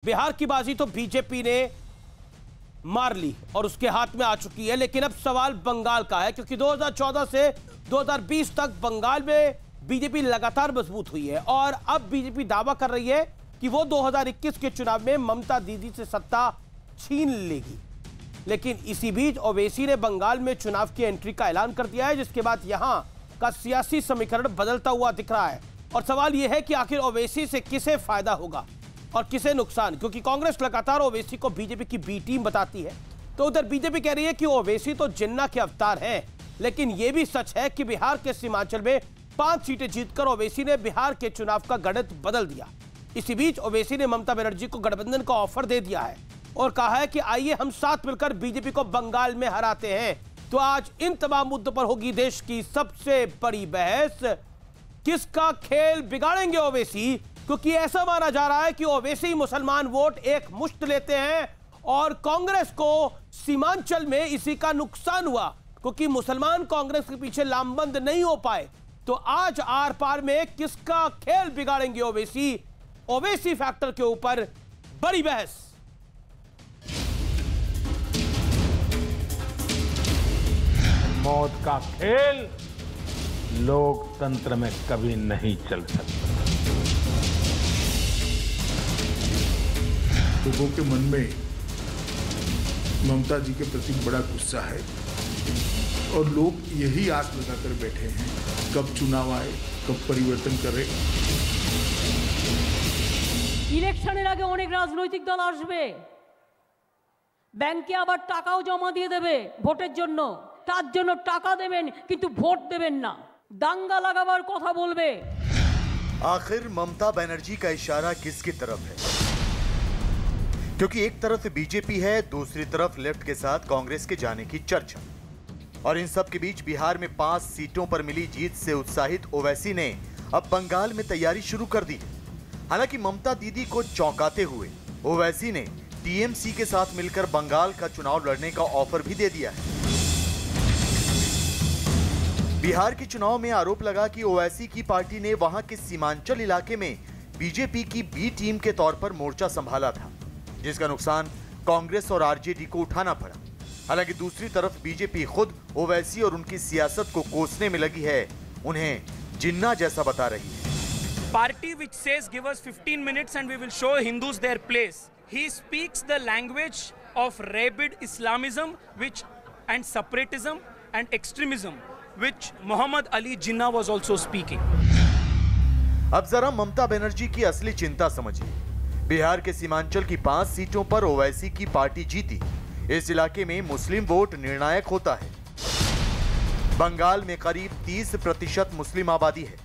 बिहार की बाजी तो बीजेपी ने मार ली और उसके हाथ में आ चुकी है, लेकिन अब सवाल बंगाल का है, क्योंकि 2014 से 2020 तक बंगाल में बीजेपी लगातार मजबूत हुई है और अब बीजेपी दावा कर रही है कि वो 2021 के चुनाव में ममता दीदी से सत्ता छीन लेगी। लेकिन इसी बीच ओवैसी ने बंगाल में चुनाव की एंट्री का ऐलान कर दिया है, जिसके बाद यहां का सियासी समीकरण बदलता हुआ दिख रहा है। और सवाल यह है कि आखिर ओवैसी से किसे फायदा होगा और किसे नुकसान, क्योंकि कांग्रेस लगातार ओवैसी को बीजेपी की बी टीम बताती है। तो उधर बीजेपी कह रही है कि ओवैसी तो जिन्ना के अवतार हैं, लेकिन यह भी सच है कि बिहार के सीमांचल में 5 सीटें जीतकर ओवैसी ने बिहार के चुनाव का गणित बदल दिया। इसी बीच ओवैसी ने ममता बनर्जी को गठबंधन का ऑफर दे दिया है और कहा है कि आइए हम साथ मिलकर बीजेपी को बंगाल में हराते हैं। तो आज इन तमाम मुद्दों पर होगी देश की सबसे बड़ी बहस। किसका खेल बिगाड़ेंगे ओवैसी, क्योंकि ऐसा माना जा रहा है कि ओवैसी मुसलमान वोट एक मुश्त लेते हैं और कांग्रेस को सीमांचल में इसी का नुकसान हुआ, क्योंकि मुसलमान कांग्रेस के पीछे लामबंद नहीं हो पाए। तो आज आर पार में किसका खेल बिगाड़ेंगे ओवैसी फैक्टर के ऊपर बड़ी बहस। मौत का खेल लोकतंत्र में कभी नहीं चल सकता। लोगों के मन में ममता जी के प्रति बड़ा गुस्सा है और लोग यही आस लगाकर बैठे हैं कब चुनाव आए, कब परिवर्तन करे। ইলেকশনের আগে অনেক রাজনৈতিক দল আসবে, ব্যাংকে আবার টাকাও জমা দিয়ে দেবে ভোটের জন্য। তার জন্য টাকা দেবেন কিন্তু ভোট দেবেন না, দাঙ্গা লাগাবার কথা বলবে। आखिर ममता बनर्जी का इशारा किसकी तरफ है? क्योंकि एक तरफ बीजेपी है, दूसरी तरफ लेफ्ट के साथ कांग्रेस के जाने की चर्चा। और इन सब के बीच बिहार में 5 सीटों पर मिली जीत से उत्साहित ओवैसी ने अब बंगाल में तैयारी शुरू कर दी। हालांकि ममता दीदी को चौंकाते हुए ओवैसी ने टीएमसी के साथ मिलकर बंगाल का चुनाव लड़ने का ऑफर भी दे दिया है। बिहार के चुनाव में आरोप लगा कि ओवैसी की पार्टी ने वहां के सीमांचल इलाके में बीजेपी की बी टीम के तौर पर मोर्चा संभाला था, जिसका नुकसान कांग्रेस और आरजेडी को उठाना पड़ा। हालांकि दूसरी तरफ बीजेपी खुद ओवैसी और उनकी सियासत को कोसने में लगी है, उन्हें जिन्ना जैसा बता रही है। Party which says give us 15 minutes and we will show Hindus their place. He speaks the language of rabid Islamism and separatism and extremism, which Muhammad Ali Jinnah was also speaking. अब जरा ममता बनर्जी की असली चिंता समझिए। बिहार के सीमांचल की 5 सीटों पर ओवैसी की पार्टी जीती। इस इलाके में मुस्लिम वोट निर्णायक होता है। बंगाल में करीब 30% मुस्लिम आबादी है।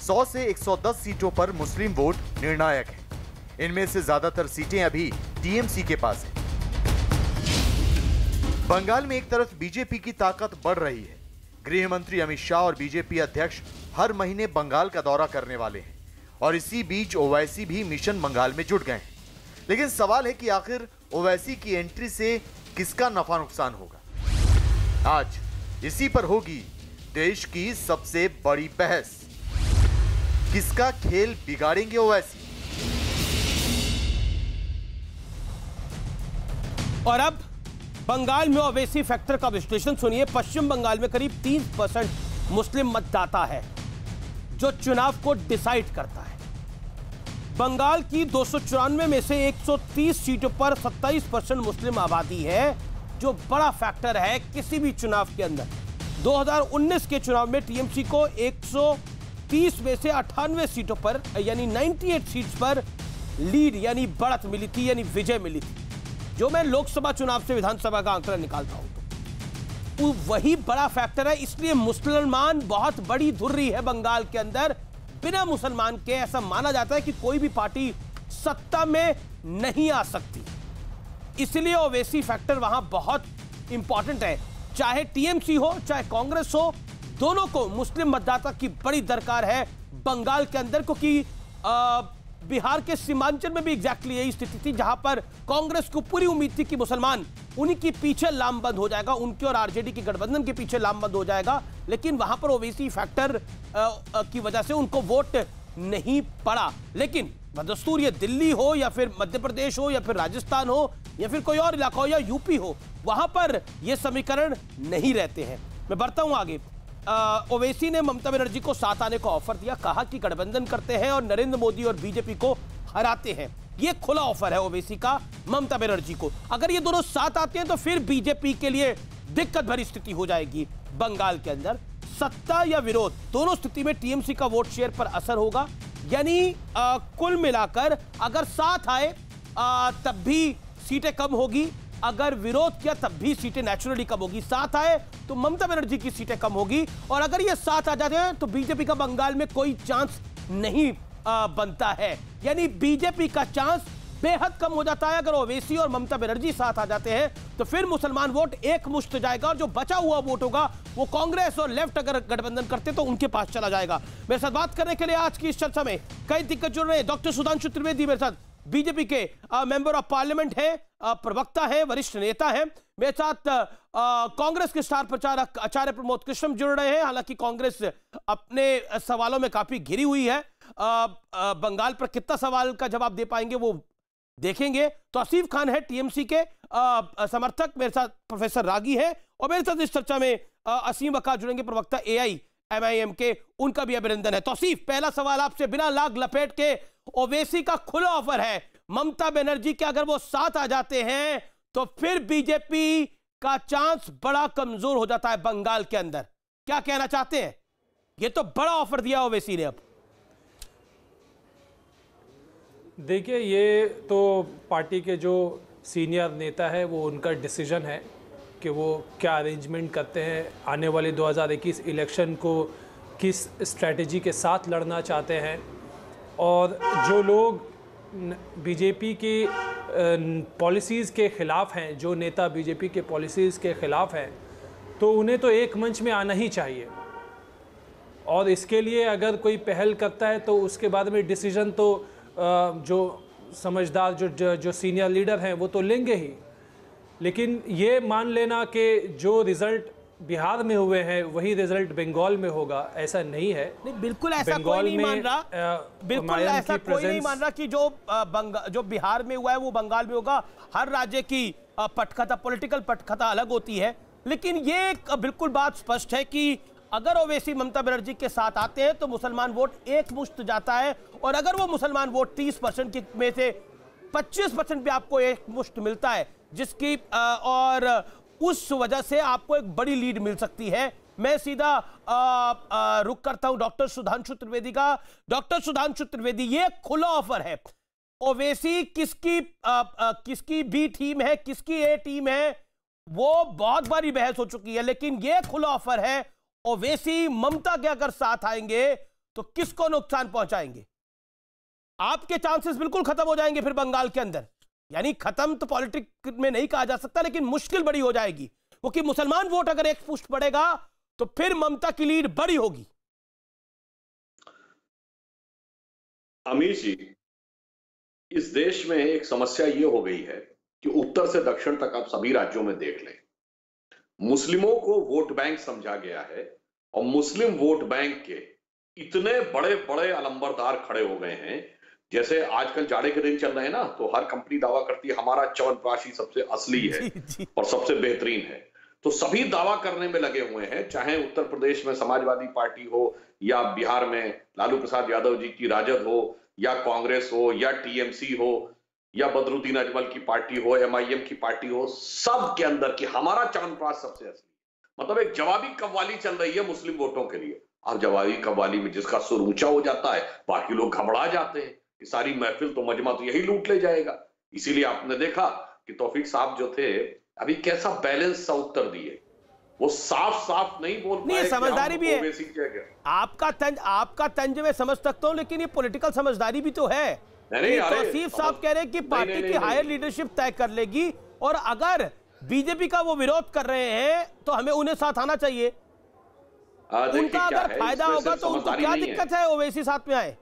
100 से 110 सीटों पर मुस्लिम वोट निर्णायक है। इनमें से ज्यादातर सीटें अभी टीएमसी के पास है। बंगाल में एक तरफ बीजेपी की ताकत बढ़ रही है। गृह मंत्री अमित शाह और बीजेपी अध्यक्ष हर महीने बंगाल का दौरा करने वाले हैं और इसी बीच ओवैसी भी मिशन बंगाल में जुट गए हैं। लेकिन सवाल है कि आखिर ओवैसी की एंट्री से किसका नफा नुकसान होगा। आज इसी पर होगी देश की सबसे बड़ी बहस। किसका खेल बिगाड़ेंगे ओवैसी? और अब बंगाल में ओवैसी फैक्टर का विश्लेषण सुनिए। पश्चिम बंगाल में करीब 30% मुस्लिम मतदाता है जो चुनाव को डिसाइड करता है। बंगाल की 294 में से 130 सीटों पर 27% मुस्लिम आबादी है, जो बड़ा फैक्टर है किसी भी चुनाव के अंदर। 2019 के चुनाव में टीएमसी को 130 में से 98 सीटों पर यानी 98 सीट्स पर लीड यानी बढ़त मिली थी, यानी विजय मिली थी। जो मैं लोकसभा चुनाव से विधानसभा का आंकड़ा निकालता हूं तो वही बड़ा फैक्टर है। इसलिए मुसलमान बहुत बड़ी धुर्री है बंगाल के अंदर। बिना मुसलमान के ऐसा माना जाता है कि कोई भी पार्टी सत्ता में नहीं आ सकती। इसलिए ओवैसी फैक्टर वहां बहुत इंपॉर्टेंट है। चाहे टीएमसी हो चाहे कांग्रेस हो, दोनों को मुस्लिम मतदाता की बड़ी दरकार है बंगाल के अंदर, क्योंकि बिहार के सीमांचल में भी एग्जैक्टली यही स्थिति थी, जहां पर कांग्रेस को पूरी उम्मीद थी कि मुसलमान उन्हीं के पीछे लामबंद हो जाएगा, उनके और आरजेडी के गठबंधन के पीछे लामबंद हो जाएगा। लेकिन वहां पर ओवैसी फैक्टर की वजह से उनको वोट नहीं पड़ा। लेकिन बदस्तूर ये दिल्ली हो या फिर मध्य प्रदेश हो या फिर राजस्थान हो या फिर कोई और इलाका हो या यूपी हो, वहां पर ये समीकरण नहीं रहते हैं। मैं बढ़ता हूं आगे। ओवैसी ने ममता बनर्जी को साथ आने का ऑफर दिया, कहा कि गठबंधन करते हैं और नरेंद्र मोदी और बीजेपी को हराते हैं। ये खुला ऑफर है ओवैसी का ममता बनर्जी को। अगर ये दोनों साथ आते हैं तो फिर बीजेपी के लिए दिक्कत भरी स्थिति हो जाएगी। बंगाल के अंदर सत्ता या विरोध दोनों स्थिति में टीएमसी का वोट शेयर पर असर होगा। यानी कुल मिलाकर अगर साथ आए तब भी सीटें कम होगी, अगर विरोध किया तब भी सीटें नेचुरली कम होगी। साथ आए तो ममता बनर्जी की सीटें कम होगी, और अगर ये साथ आ जाते हैं तो बीजेपी का बंगाल में कोई चांस नहीं बनता है। यानी बीजेपी का चांस बेहद कम हो जाता है। अगर ओवैसी और ममता बनर्जी साथ आ जाते हैं तो फिर मुसलमान वोट एक मुश्त जाएगा, और जो बचा हुआ वोट होगा वो कांग्रेस और लेफ्ट अगर गठबंधन करते तो उनके पास चला जाएगा। मेरे साथ बात करने के लिए आज की इस चर्चा में कई दिग्गज जुड़ रहे हैं। डॉक्टर सुधांशु त्रिवेदी मेरे साथ, बीजेपी के मेंबर ऑफ पार्लियामेंट है, प्रवक्ता है, वरिष्ठ नेता है। मेरे साथ कांग्रेस के स्टार प्रचारक आचार्य प्रमोद कृष्णम जुड़ रहे हैं। हालांकि कांग्रेस अपने सवालों में काफी घिरी हुई है, बंगाल पर कितना सवाल का जवाब दे पाएंगे वो देखेंगे। तौसीफ खान है टीएमसी के समर्थक, मेरे साथ प्रोफेसर रागी है, और मेरे साथ इस चर्चा में असीम वकार जुड़ेंगे, प्रवक्ता AIMIM के, उनका भी अभिनंदन है। तौसीफ, पहला सवाल आपसे बिना लाग लपेट के, ओवैसी का खुला ऑफर है ममता बनर्जी के, अगर वो साथ आ जाते हैं तो फिर बीजेपी का चांस बड़ा कमजोर हो जाता है बंगाल के अंदर। क्या कहना चाहते हैं? ये तो बड़ा ऑफर दिया ओवैसी ने। अब देखिए, ये तो पार्टी के जो सीनियर नेता है वो उनका डिसीजन है कि वो क्या अरेंजमेंट करते हैं, आने वाले 2021 इलेक्शन को किस स्ट्रेटजी के साथ लड़ना चाहते हैं। और जो लोग बीजेपी की पॉलिसीज़ के ख़िलाफ़ हैं, जो नेता बीजेपी के पॉलिसीज़ के ख़िलाफ़ हैं, तो उन्हें तो एक मंच में आना ही चाहिए। और इसके लिए अगर कोई पहल करता है तो उसके बाद में डिसीजन तो जो समझदार जो सीनियर लीडर हैं वो तो लेंगे ही। लेकिन ये मान लेना कि जो रिज़ल्ट बिहार में हुए हैं वही रिजल्ट बंगाल में होगा, ऐसा नहीं है। नहीं, बिल्कुल ऐसा कोई नहीं मान रहा, बिल्कुल ऐसा कोई नहीं मान रहा कि जो बिहार में हुआ है वो बंगाल में होगा। हर राज्य की पटकथा, पॉलिटिकल पटकथा अलग होती है। लेकिन ये बिल्कुल बात स्पष्ट है कि अगर ओवैसी ममता बनर्जी के साथ आते हैं तो मुसलमान वोट एक मुश्त जाता है, और अगर वो मुसलमान वोट 30% में से 25% भी आपको एक मुश्त मिलता है, जिसकी और उस वजह से आपको एक बड़ी लीड मिल सकती है। मैं सीधा रुक करता हूं डॉक्टर सुधांशु त्रिवेदी का। डॉक्टर सुधांशु त्रिवेदी, ये खुला ऑफर है, ओवैसी किसकी बी टीम है, किसकी ए टीम है, वो बहुत बारी बहस हो चुकी है। लेकिन ये खुला ऑफर है, ओवैसी ममता के अगर साथ आएंगे तो किसको नुकसान पहुंचाएंगे? आपके चांसेस बिल्कुल खत्म हो जाएंगे फिर बंगाल के अंदर। यानी खत्म तो पॉलिटिक्स में नहीं कहा जा सकता, लेकिन मुश्किल बड़ी हो जाएगी, क्योंकि मुसलमान वोट अगर एक पुष्ट पड़ेगा तो फिर ममता की लीड बड़ी होगी। अमीर जी, इस देश में एक समस्या ये हो गई है कि उत्तर से दक्षिण तक आप सभी राज्यों में देख लें, मुस्लिमों को वोट बैंक समझा गया है, और मुस्लिम वोट बैंक के इतने बड़े बड़े अलंबरदार खड़े हो गए हैं। जैसे आजकल जाड़े के दिन चल रहे हैं ना, तो हर कंपनी दावा करती है हमारा च्यवनप्राशी सबसे असली है और सबसे बेहतरीन है, तो सभी दावा करने में लगे हुए हैं। चाहे उत्तर प्रदेश में समाजवादी पार्टी हो, या बिहार में लालू प्रसाद यादव जी की राजद हो, या कांग्रेस हो, या टीएमसी हो, या बदरुद्दीन अजमल की पार्टी हो, MIM की पार्टी हो, सब के अंदर की हमारा च्यवनप्राश सबसे असली। मतलब एक जवाबी कव्वाली चल रही है मुस्लिम वोटों के लिए। अब जवाबी कव्वाली में जिसका सुर ऊंचा हो जाता है, बाकी लोग घबरा जाते हैं, सारी महफिल तो मजमा तो यही लूट ले जाएगा। इसीलिए आपने देखा कि तौफीक साहब जो थे अभी कैसा बैलेंस सा उत्तर दिए, वो साफ साफ नहीं बोल पाए। समझदारी भी है, आपका तंज में समझ सकता हूं, लेकिन ये पॉलिटिकल समझदारी भी तो है। तौसीफ साहब कह रहे हैं कि पार्टी की हायर लीडरशिप तय कर लेगी, और अगर बीजेपी का वो विरोध कर रहे हैं तो हमें उन्हें साथ आना चाहिए। उनका अगर फायदा होगा तो उनको क्या दिक्कत है ओवैसी साथ में आए?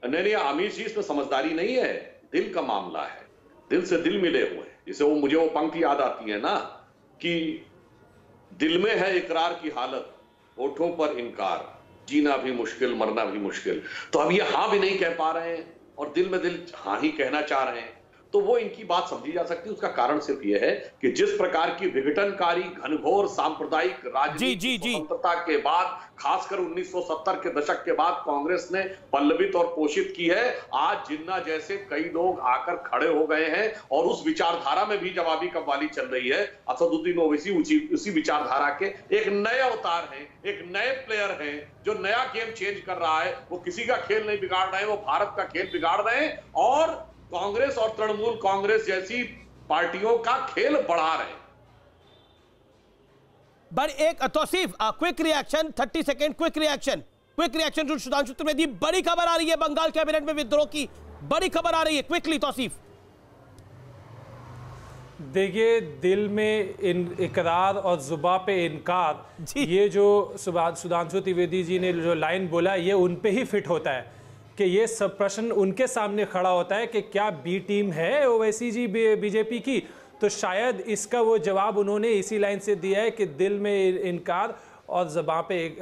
नहीं, आमिर जी, इसमें समझदारी नहीं है, दिल का मामला है, दिल से दिल मिले हुए हैं। जैसे मुझे वो पंक्ति याद आती है ना कि दिल में है इकरार की हालत, होठों पर इनकार, जीना भी मुश्किल मरना भी मुश्किल। तो अब ये हाँ भी नहीं कह पा रहे हैं, और दिल में दिल हाँ ही कहना चाह रहे हैं, तो वो इनकी बात समझी जा सकती है। उसका कारण सिर्फ यह है कि जिस प्रकार की विघटनकारी घनघोर सांप्रदायिक राजनीति स्वतंत्रता के बाद, खासकर 1970 के दशक के बाद कांग्रेस ने पल्लवित और पोषित की है, आज जिन्ना जैसे कई लोग आकर खड़े हो गए हैं और उस विचारधारा में भी जवाबी कव्वाली चल रही है। असदुद्दीन ओवैसी उसी विचारधारा के एक नए अवतार हैं, एक नए प्लेयर हैं जो नया गेम चेंज कर रहा है। वो किसी का खेल नहीं बिगाड़ रहे हैं, वो भारत का खेल बिगाड़ रहे हैं और कांग्रेस और तृणमूल कांग्रेस जैसी पार्टियों का खेल बढ़ा रहे हैं। बट एक Tauseef, quick reaction, 30 second quick reaction Sudhanshu Trivedi. बड़ी खबर आ रही है बंगाल कैबिनेट में विद्रोह की, बड़ी खबर आ रही है, क्विकली तौसीफ। देखिए, दिल में इकरार और जुबा पे इनकार, ये जो सुधांशु त्रिवेदी जी ने जो लाइन बोला, ये उन पे ही फिट होता है कि ये सब प्रश्न उनके सामने खड़ा होता है कि क्या बी टीम है ओवैसी जी बीजेपी की। तो शायद इसका वो जवाब उन्होंने इसी लाइन से दिया है कि दिल में इनकार और ज़बां पे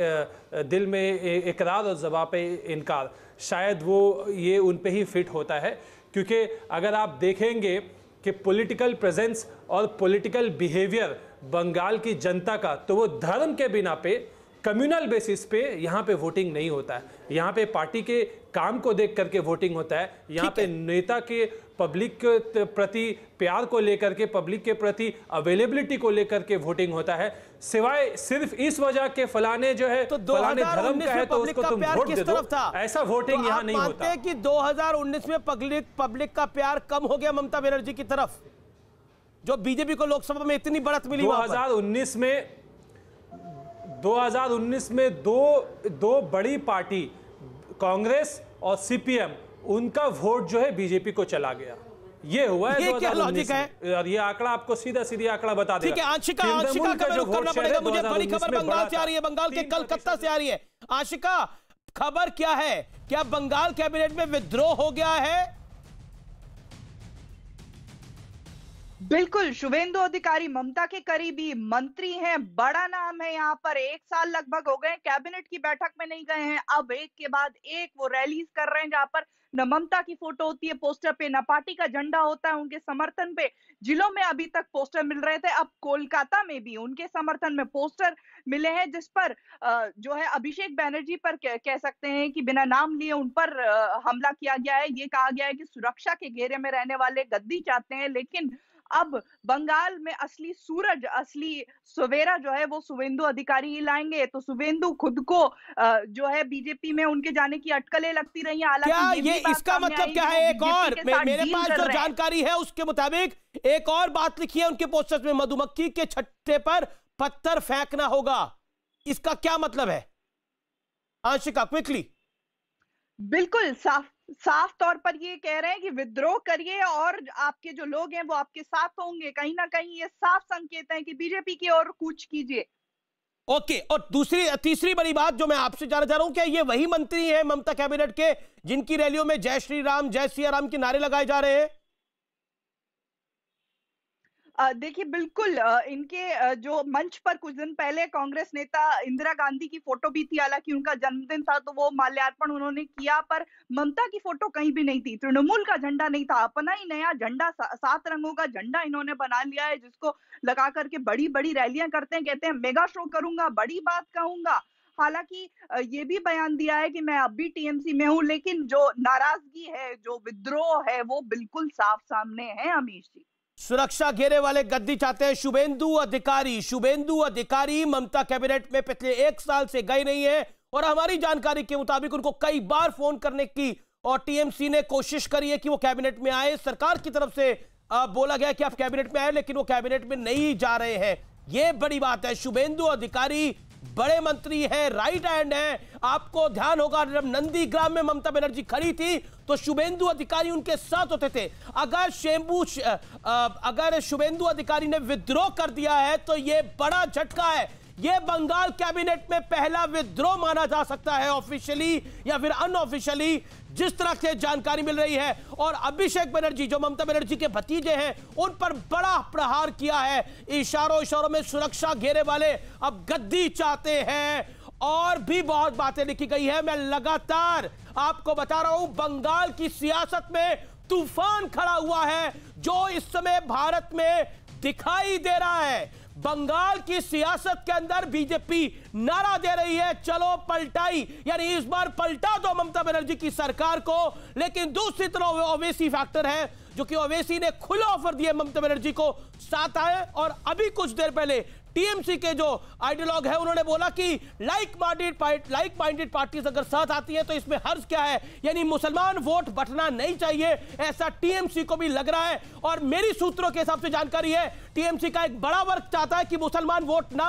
दिल में इकरार और ज़बां पे इनकार, शायद वो ये उन पे ही फिट होता है। क्योंकि अगर आप देखेंगे कि पॉलिटिकल प्रेजेंस और पॉलिटिकल बिहेवियर बंगाल की जनता का, तो वो धर्म के बिना पे, कम्युनल बेसिस पे यहाँ पे वोटिंग नहीं होता है। यहाँ पे पार्टी के काम को देख करके वोटिंग होता है। यहाँ पे नेता के पब्लिक के प्रति प्यार को लेकर के, पब्लिक के प्रति अवेलेबिलिटी को लेकर के वोटिंग होता है। सिवाय सिर्फ इस वजह के फलाने जो है तो फलाने धर्म का है तो उसको तुम वोट दे दो, ऐसा वोटिंग यहाँ नहीं होता है। कि 2019 में पब्लिक का प्यार कम हो गया ममता बनर्जी की तरफ, जो बीजेपी को लोकसभा में इतनी बढ़त मिली। 2019 में दो बड़ी पार्टी कांग्रेस और सीपीएम, उनका वोट जो है बीजेपी को चला गया। ये हुआ है 2019 में, और ये आंकड़ा आपको सीधा आंकड़ा बता देगा। ठीक है, आशिका का रुख करना पड़ेगा मुझे। बड़ी खबर बंगाल से आ रही है, बंगाल के कलकत्ता से आ रही है। आशिका, खबर क्या है? क्या बंगाल कैबिनेट में विद्रोह हो गया है? बिल्कुल, शुभेंदु अधिकारी ममता के करीबी मंत्री हैं, बड़ा नाम है यहाँ पर। 1 साल लगभग हो गए कैबिनेट की बैठक में नहीं गए हैं। अब एक के बाद एक वो रैलीज कर रहे हैं जहां पर न ममता की फोटो होती है पोस्टर पे, न पार्टी का झंडा होता है उनके समर्थन पे। जिलों में अभी तक पोस्टर मिल रहे थे, अब कोलकाता में भी उनके समर्थन में पोस्टर मिले हैं, जिस पर जो है अभिषेक बैनर्जी पर कह सकते हैं कि बिना नाम लिए उन पर हमला किया गया है। ये कहा गया है कि सुरक्षा के घेरे में रहने वाले गद्दी चाहते हैं। लेकिन अब बंगाल में असली सूरज, असली सवेरा जो है वो शुभेंदु अधिकारी ही लाएंगे। तो शुभेंदु खुद को जो है बीजेपी में उनके जाने की अटकलें लगती रही हैं। हालांकि ये इसका मतलब क्या है? एक और मेरे पास जो जानकारी है उसके मुताबिक एक और बात लिखी है उनके पोस्टर्स में, मधुमक्खी के छत्ते पर पत्थर फेंकना होगा। इसका क्या मतलब है आशिका, क्विकली? बिल्कुल साफ तौर पर ये कह रहे हैं कि विद्रोह करिए और आपके जो लोग हैं वो आपके साथ होंगे। कहीं ना कहीं ये साफ संकेत है कि बीजेपी की ओर कूच कीजिए। ओके, और तीसरी बड़ी बात जो मैं आपसे जानना चाह रहा हूं, क्या ये वही मंत्री हैं ममता कैबिनेट के जिनकी रैलियों में जय श्री राम, जय सिया राम के नारे लगाए जा रहे हैं? देखिए, बिल्कुल इनके जो मंच पर कुछ दिन पहले कांग्रेस नेता इंदिरा गांधी की फोटो भी थी। हालांकि उनका जन्मदिन था तो वो माल्यार्पण उन्होंने किया, पर ममता की फोटो कहीं भी नहीं थी। तृणमूल का झंडा नहीं था, अपना ही नया झंडा, 7 रंगों का झंडा इन्होंने बना लिया है, जिसको लगा करके बड़ी बड़ी रैलियां करते हैं। कहते हैं मेगा शो करूंगा, बड़ी बात कहूंगा। हालांकि ये भी बयान दिया है कि मैं अब भी टीएमसी में हूं, लेकिन जो नाराजगी है, जो विद्रोह है, वो बिल्कुल साफ सामने है। अमीश जी, सुरक्षा घेरे वाले गद्दी चाहते हैं शुभेंदु अधिकारी ममता कैबिनेट में पिछले 1 साल से गए नहीं है, और हमारी जानकारी के मुताबिक उनको कई बार फोन करने की और टीएमसी ने कोशिश करी है कि वो कैबिनेट में आए। सरकार की तरफ से बोला गया कि आप कैबिनेट में आए, लेकिन वो कैबिनेट में नहीं जा रहे हैं। ये बड़ी बात है। शुभेंदु अधिकारी बड़े मंत्री हैं, राइट हैंड हैं। आपको ध्यान होगा जब नंदीग्राम में ममता बनर्जी खड़ी थी तो शुभेंदु अधिकारी उनके साथ होते थे। अगर शुभेंदु अधिकारी ने विद्रोह कर दिया है तो यह बड़ा झटका है। यह बंगाल कैबिनेट में पहला विद्रोह माना जा सकता है, ऑफिशियली या फिर अनऑफिशियली, जिस तरह से जानकारी मिल रही है। और अभिषेक बनर्जी जो ममता बनर्जी के भतीजे हैं, उन पर बड़ा प्रहार किया है। इशारों में सुरक्षा घेरे वाले अब गद्दी चाहते हैं, और भी बहुत बातें लिखी गई है। मैं लगातार आपको बता रहा हूं, बंगाल की सियासत में तूफान खड़ा हुआ है जो इस समय भारत में दिखाई दे रहा है। बंगाल की सियासत के अंदर बीजेपी नारा दे रही है, चलो पलटाई, यानी इस बार पलटा दो ममता बनर्जी की सरकार को। लेकिन दूसरी तरफ ओवैसी फैक्टर है, जो कि ओवैसी ने खुला ऑफर दिया ममता बनर्जी को साथ आए। और अभी कुछ देर पहले टीएमसी के जो आइडियोलॉग है उन्होंने बोला कि लाइक माइंडेड पार्टीज अगर साथ आती हैं तो इसमें हर्ज क्या है, यानी मुसलमान वोट बंटना नहीं चाहिए, ऐसा टीएमसी को भी लग रहा है। और मेरी सूत्रों के हिसाब से जानकारी है, टीएमसी का एक बड़ा वर्ग चाहता है कि मुसलमान वोट ना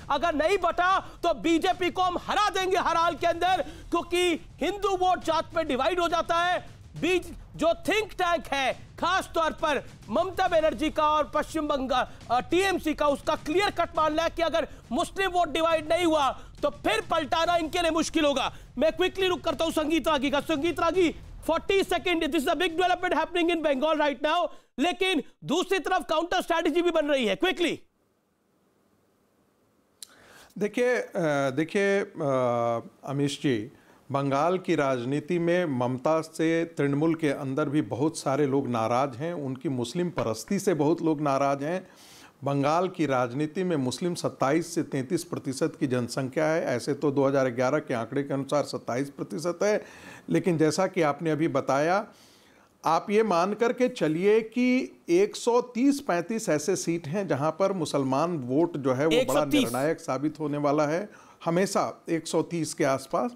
अगर नहीं बटा तो बीजेपी को हम हरा देंगे हर हाल के अंदर, क्योंकि हिंदू वोट जात पे डिवाइड हो जाता है। बीच जो थिंक टैंक है खास तौर पर ममता बनर्जी का और पश्चिम बंगाल टीएमसी का, उसका क्लियर कट मानना है कि अगर मुस्लिम वोट डिवाइड नहीं हुआ तो फिर पलटाना इनके लिए मुश्किल होगा। मैं क्विकली रुक करता हूं संगीत रागी का। Sangeet Ragi, 40 second, this is a big development happening in Bengal right now, लेकिन दूसरी तरफ काउंटर स्ट्रैटेजी भी बन रही है, क्विकली। देखिए अमीश जी, बंगाल की राजनीति में ममता से तृणमूल के अंदर भी बहुत सारे लोग नाराज हैं, उनकी मुस्लिम परस्ती से बहुत लोग नाराज हैं। बंगाल की राजनीति में मुस्लिम 27 से 33% की जनसंख्या है, ऐसे तो 2011 के आंकड़े के अनुसार 27% है, लेकिन जैसा कि आपने अभी बताया, आप ये मान कर के चलिए कि 130-35 ऐसे सीट हैं जहां पर मुसलमान वोट जो है वो बड़ा निर्णायक साबित होने वाला है, हमेशा 130 के आसपास।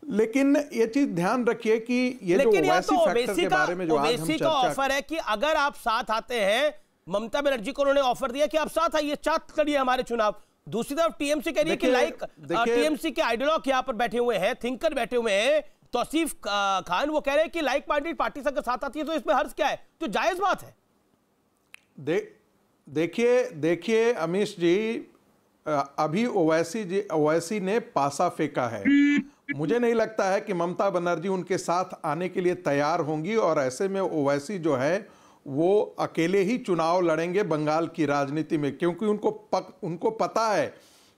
लेकिन ये चीज ध्यान रखिए कि ये जो ओवैसी फैक्टर के बारे में जो आज हम चर्चा ऑफर है कि अगर आप साथ आते हैं, ममता बनर्जी को उन्होंने ऑफर दिया कि आप साथ आइए, चार्ट करिए हमारे चुनाव। दूसरी तरफ टीएमसी कह रही है कि लाइक टीएमसी के आइडियोलॉग यहाँ पर बैठे हुए हैं, थिंकर बैठे हुए हैं, तौसीफ खान, वो कह रहे हैं कि लाइक माइंडेड पार्टी अगर साथ आती है तो इसमें हर्ज क्या है, तो जायज बात है। देखिए अमीश जी, अभी ओवैसी ने पासा फेंका है। मुझे नहीं लगता है कि ममता बनर्जी उनके साथ आने के लिए तैयार होंगी, और ऐसे में ओवैसी जो है वो अकेले ही चुनाव लड़ेंगे बंगाल की राजनीति में, क्योंकि उनको पता है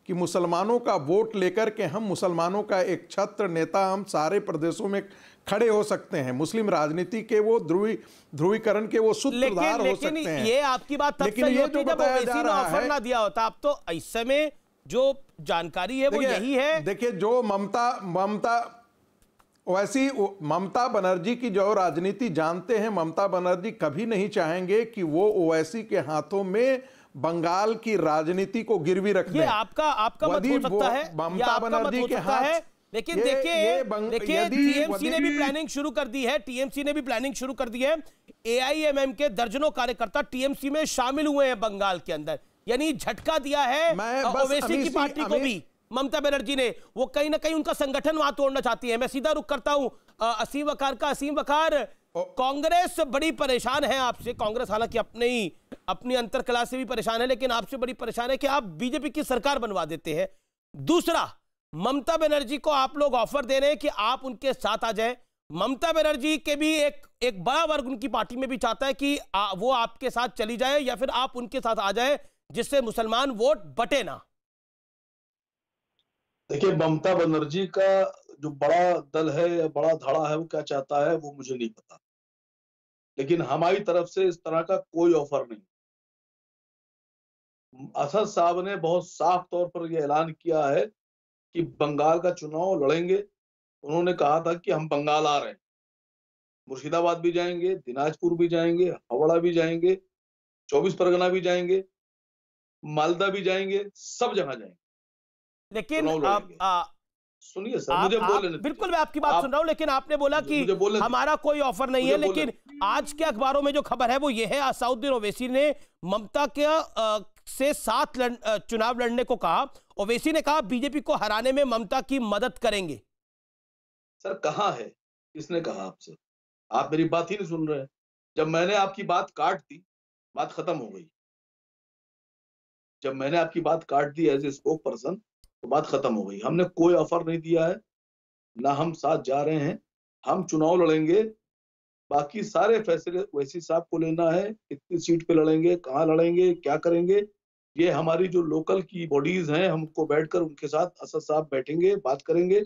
कि मुसलमानों का वोट लेकर के हम मुसलमानों का एक छत्र नेता हम सारे प्रदेशों में खड़े हो सकते हैं, मुस्लिम राजनीति के वो ध्रुवीकरण के वो सूत्रधार हो सकते हैं। ये आपकी बात तब सही होती जब ओवैसी ने ऑफर ना दिया होता। अब तो इस समय जो जानकारी है वो यही है। देखिए, जो ममता बनर्जी की जो राजनीति जानते हैं, ममता बनर्जी कभी नहीं चाहेंगे कि वो ओवैसी के हाथों में बंगाल की राजनीति को गिरवी रख दें। ये आपका मत हो सकता है, ममता बनर्जी के हाथ। लेकिन देखिए टीएमसी ने भी प्लानिंग शुरू कर दी है, एआईएमएम के दर्जनों कार्यकर्ता टीएमसी में शामिल हुए हैं बंगाल के अंदर, यानी झटका दिया है ओवैसी की पार्टी को भी ममता बनर्जी ने। वो कहीं ना कहीं उनका संगठन वहां तोड़ना चाहती है। मैं सीधा रुख करता हूं असीम वकार का। असीम वकार, कांग्रेस बड़ी परेशान है आपसे, कांग्रेस हालांकि अपनी अंतरकला से भी परेशान है, लेकिन आपसे बड़ी परेशान है कि आप बीजेपी की सरकार बनवा देते हैं। दूसरा, ममता बनर्जी को आप लोग ऑफर दे रहे हैं कि आप उनके साथ आ जाए। ममता बनर्जी के भी एक बड़ा वर्ग उनकी पार्टी में भी चाहता है कि वो आपके साथ चली जाए या फिर आप उनके साथ आ जाए, जिससे मुसलमान वोट बटे ना। देखिए, ममता बनर्जी का जो बड़ा दल है या बड़ा धड़ा है वो क्या चाहता है वो मुझे नहीं पता, लेकिन हमारी तरफ से इस तरह का कोई ऑफर नहीं। असद साहब ने बहुत साफ तौर पर यह ऐलान किया है कि बंगाल का चुनाव लड़ेंगे। उन्होंने कहा था कि हम बंगाल आ रहे हैं, मुर्शिदाबाद भी जाएंगे, दिनाजपुर भी जाएंगे, हावड़ा भी जाएंगे, 24 परगना भी जाएंगे, मालदा भी जाएंगे, सब जगह जाएंगे। लेकिन सुनिए सर, मुझे बोलने बिल्कुल मैं आपकी बात सुन रहा हूं, लेकिन आपने बोला कि हमारा कोई ऑफर नहीं है। लेकिन आज के अखबारों में जो खबर है वो ये है, असाउद्दीन ओवैसी ने ममता के से साथ चुनाव लड़ने को कहा। ओवैसी ने कहा बीजेपी को हराने में ममता की मदद करेंगे। सर कहां है, किसने कहा आपसे? आप मेरी बात ही नहीं सुन रहे हैं। जब मैंने आपकी बात काट दी, बात खत्म हो गई। जब मैंने आपकी बात काट दी एज ए स्पोक पर्सन, तो बात खत्म हो गई। हमने कोई ऑफर नहीं दिया है, ना हम साथ जा रहे हैं। हम चुनाव लड़ेंगे, बाकी सारे फैसले ओवैसी साहब को लेना है। कितनी सीट पे लड़ेंगे, कहाँ लड़ेंगे, क्या करेंगे, ये हमारी जो लोकल की बॉडीज हैं, हमको बैठकर उनके साथ असद साहब बैठेंगे, बात करेंगे।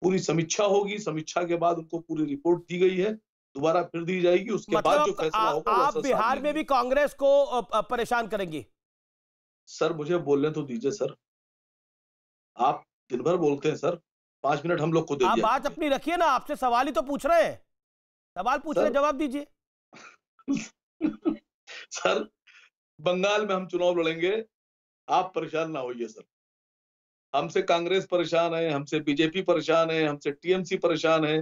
पूरी समीक्षा होगी, समीक्षा के बाद उनको पूरी रिपोर्ट दी गई है, दोबारा फिर दी जाएगी, उसके बाद जो फैसला होगा आप बिहार में भी कांग्रेस को परेशान करेंगे? सर मुझे बोलने तो दीजिए सर, आप दिन भर बोलते हैं सर, 5 मिनट हम लोग को दे आप दिया। बात अपनी रखिए ना, आपसे सवाल ही तो पूछ रहे हैं, सवाल पूछ रहे हैं, जवाब दीजिए। सर बंगाल में हम चुनाव लड़ेंगे, आप परेशान ना होइए सर। हमसे कांग्रेस परेशान है, हमसे बीजेपी परेशान है, हमसे टीएमसी परेशान है,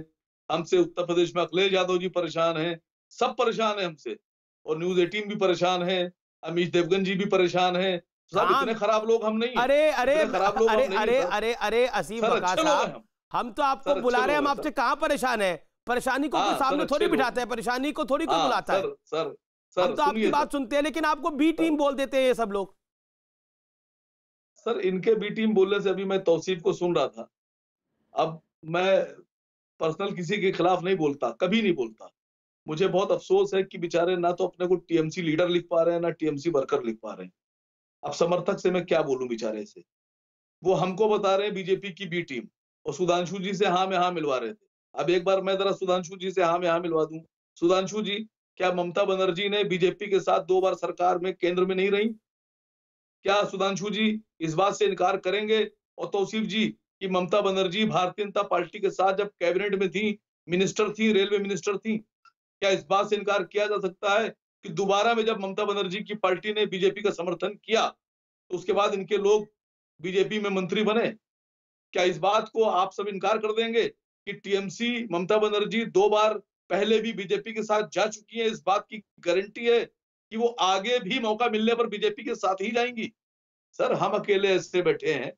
हमसे उत्तर प्रदेश में अखिलेश यादव जी परेशान है, सब परेशान है हमसे, और न्यूज 18 भी परेशान है, अमीश देवगन जी भी परेशान है। सब इतने खराब लोग हम नहीं। अरे अरे खराब लोग अरे अरे अरे अरे असीम वकार साहब, हम तो आपको बुला रहे हैं, हम आपसे कहाँ परेशान है? परेशानी को कोई सामने थोड़ी बिठाते हैं, परेशानी को थोड़ी कोई बुलाता है। हम तो आपकी बात सुनते हैं, लेकिन आपको बी टीम बोल देते हैं ये सब लोग। सर इनके बी टीम बोलने से अभी मैं तौसीफ को सुन रहा था। अब मैं पर्सनल किसी के खिलाफ नहीं बोलता, कभी नहीं बोलता। मुझे बहुत अफसोस है कि बेचारे ना तो अपने को टीएमसी लीडर लिख पा रहे हैं, ना टीएमसी वर्कर लिख पा रहे हैं। अब समर्थक से मैं क्या बोलूं बेचारे से। वो हमको बता रहे हैं बीजेपी की बी टीम, और सुधांशु जी से हाँ में हाँ मिलवा रहे थे। अब एक बार मैं जरा सुधांशु जी से हाँ में हाँ मिलवा दूं। सुधांशु जी, क्या ममता बनर्जी ने बीजेपी के साथ 2 बार सरकार में केंद्र में नहीं रही? क्या सुधांशु जी इस बात से इनकार करेंगे? और तौसीफ जी, कि ममता बनर्जी भारतीय जनता पार्टी के साथ जब कैबिनेट में थी, मिनिस्टर थी, रेलवे मिनिस्टर थी, क्या इस बात से इनकार किया जा सकता है कि दोबारा में जब ममता बनर्जी की पार्टी ने बीजेपी का समर्थन किया तो उसके बाद इनके लोग बीजेपी में मंत्री बने? क्या इस बात को आप सब इनकार कर देंगे कि टीएमसी ममता बनर्जी 2 बार पहले भी बीजेपी के साथ जा चुकी है? इस बात की गारंटी है कि वो आगे भी मौका मिलने पर बीजेपी के साथ ही जाएंगी। सर हम अकेले ऐसे बैठे हैं,